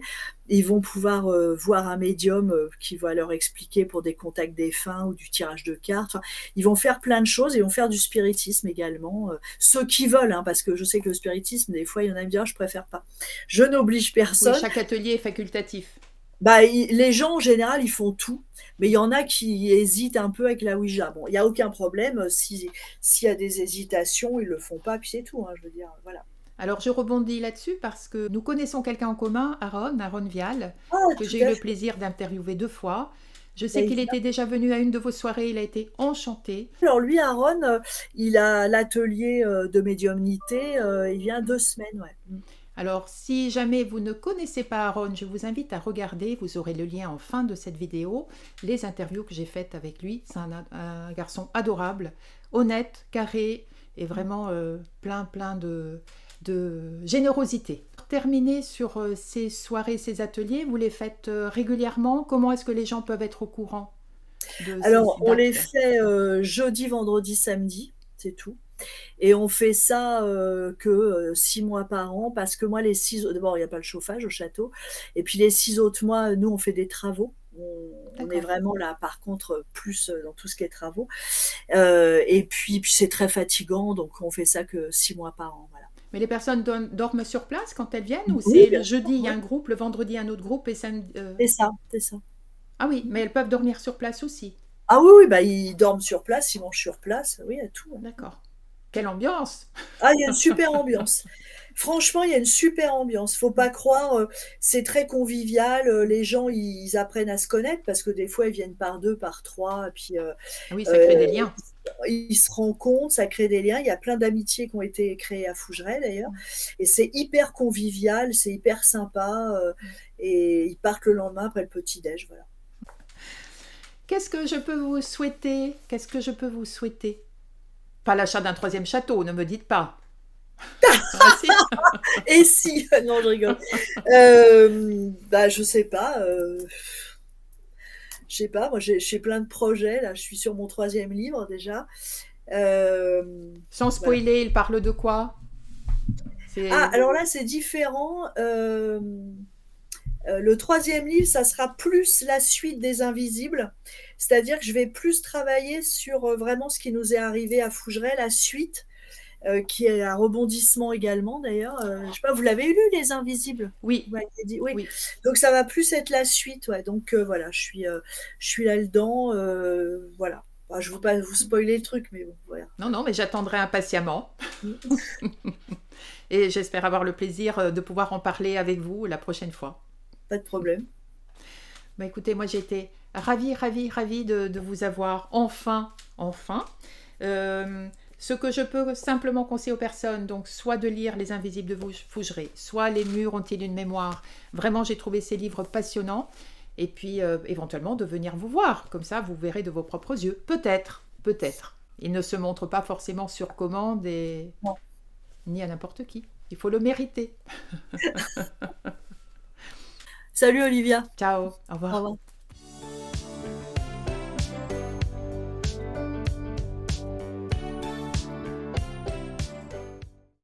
Ils vont pouvoir voir un médium qui va leur expliquer pour des contacts défunts ou du tirage de cartes. Enfin, ils vont faire plein de choses. Ils vont faire du spiritisme également. Ceux qui veulent, hein, parce que je sais que le spiritisme, des fois, il y en a qui me disent: ah, je préfère pas. Je n'oblige Oui, personne. chaque atelier est facultatif. Bah, les gens, en général, ils font tout, mais il y en a qui hésitent un peu avec la Ouija. Bon, il n'y a aucun problème, s'il y a des hésitations, ils le font pas, puis c'est tout, hein, je veux dire, voilà. Alors je rebondis là-dessus parce que nous connaissons quelqu'un en commun, Aaron Vial, Ah, que tout j'ai eu à le fait, plaisir d'interviewer 2 fois. Je bah, sais qu'il était déjà venu à une de vos soirées, il a été enchanté. alors lui, Aaron, il a l'atelier de médiumnité, il vient 2 semaines, ouais. Alors, si jamais vous ne connaissez pas Aaron, je vous invite à regarder, vous aurez le lien en fin de cette vidéo, les interviews que j'ai faites avec lui. C'est un garçon adorable, honnête, carré et vraiment plein de générosité. Pour terminer sur ces soirées, ces ateliers, vous les faites régulièrement? Comment est-ce que les gens peuvent être au courant de ces Alors, on les dates? fait jeudi, vendredi, samedi, c'est tout. Et on fait ça que 6 mois par an, parce que moi, d'abord, il n'y a pas le chauffage au château, et puis les 6 autres mois, nous, on fait des travaux. On est D'accord. vraiment là, par contre, plus dans tout ce qui est travaux. Et puis c'est très fatigant, donc on fait ça que 6 mois par an. Voilà. Mais les personnes dorment sur place quand elles viennent ou Oui, c'est le bien sûr, jeudi, il y a ouais. un groupe, le vendredi, un autre groupe et samedi. C'est ça, c'est ça. Ah oui, mais elles peuvent dormir sur place aussi. Ah oui, oui, bah, ils dorment sur place, ils mangent sur place, oui, il y a tout, ouais. D'accord. Quelle ambiance! Ah, il y a une super ambiance. Franchement, il y a une super ambiance. Faut pas croire, c'est très convivial. Les gens, ils apprennent à se connaître, parce que des fois, ils viennent par 2, par 3, et puis Ah oui, ça euh, crée des liens. ils se rencontrent, ça crée des liens. Il y a plein d'amitiés qui ont été créées à Fougeray d'ailleurs, et c'est hyper convivial, c'est hyper sympa. Et ils partent le lendemain après le petit-déj, voilà. Qu'est-ce que je peux vous souhaiter? Qu'est-ce que je peux vous souhaiter? Pas l'achat d'un troisième château, ne me dites pas. Ah si. Et si, non, je rigole. Bah, je sais pas. Moi, j'ai plein de projets là. Je suis sur mon 3e livre déjà. Euh, Sans voilà. spoiler, il parle de quoi? Ah, C'est... alors là, c'est différent. Le 3e livre, ça sera plus la suite des Invisibles. C'est-à-dire que je vais plus travailler sur vraiment ce qui nous est arrivé à Fougeray, la suite, qui est un rebondissement également d'ailleurs. Je sais pas, vous l'avez lu, Les Invisibles? Vous Oui, m'avez dit, oui. oui. Donc ça va plus être la suite, ouais. Donc voilà, je suis là-dedans. Voilà. Bah, je ne veux pas vous spoiler le truc, mais bon, voilà. Non, non, mais j'attendrai impatiemment. Et j'espère avoir le plaisir de pouvoir en parler avec vous la prochaine fois. Pas de problème. Bah, écoutez, moi j'étais ravie de vous avoir enfin. Ce que je peux simplement conseiller aux personnes, donc soit de lire Les Invisibles de Fougeray, soit Les Murs ont-ils une mémoire. Vraiment, j'ai trouvé ces livres passionnants. Et puis, éventuellement, de venir vous voir. Comme ça, vous verrez de vos propres yeux. Peut-être, peut-être. Ils ne se montrent pas forcément sur commande et Bon. ni à n'importe qui. Il faut le mériter. Salut Olivia. Ciao, au Au revoir. revoir.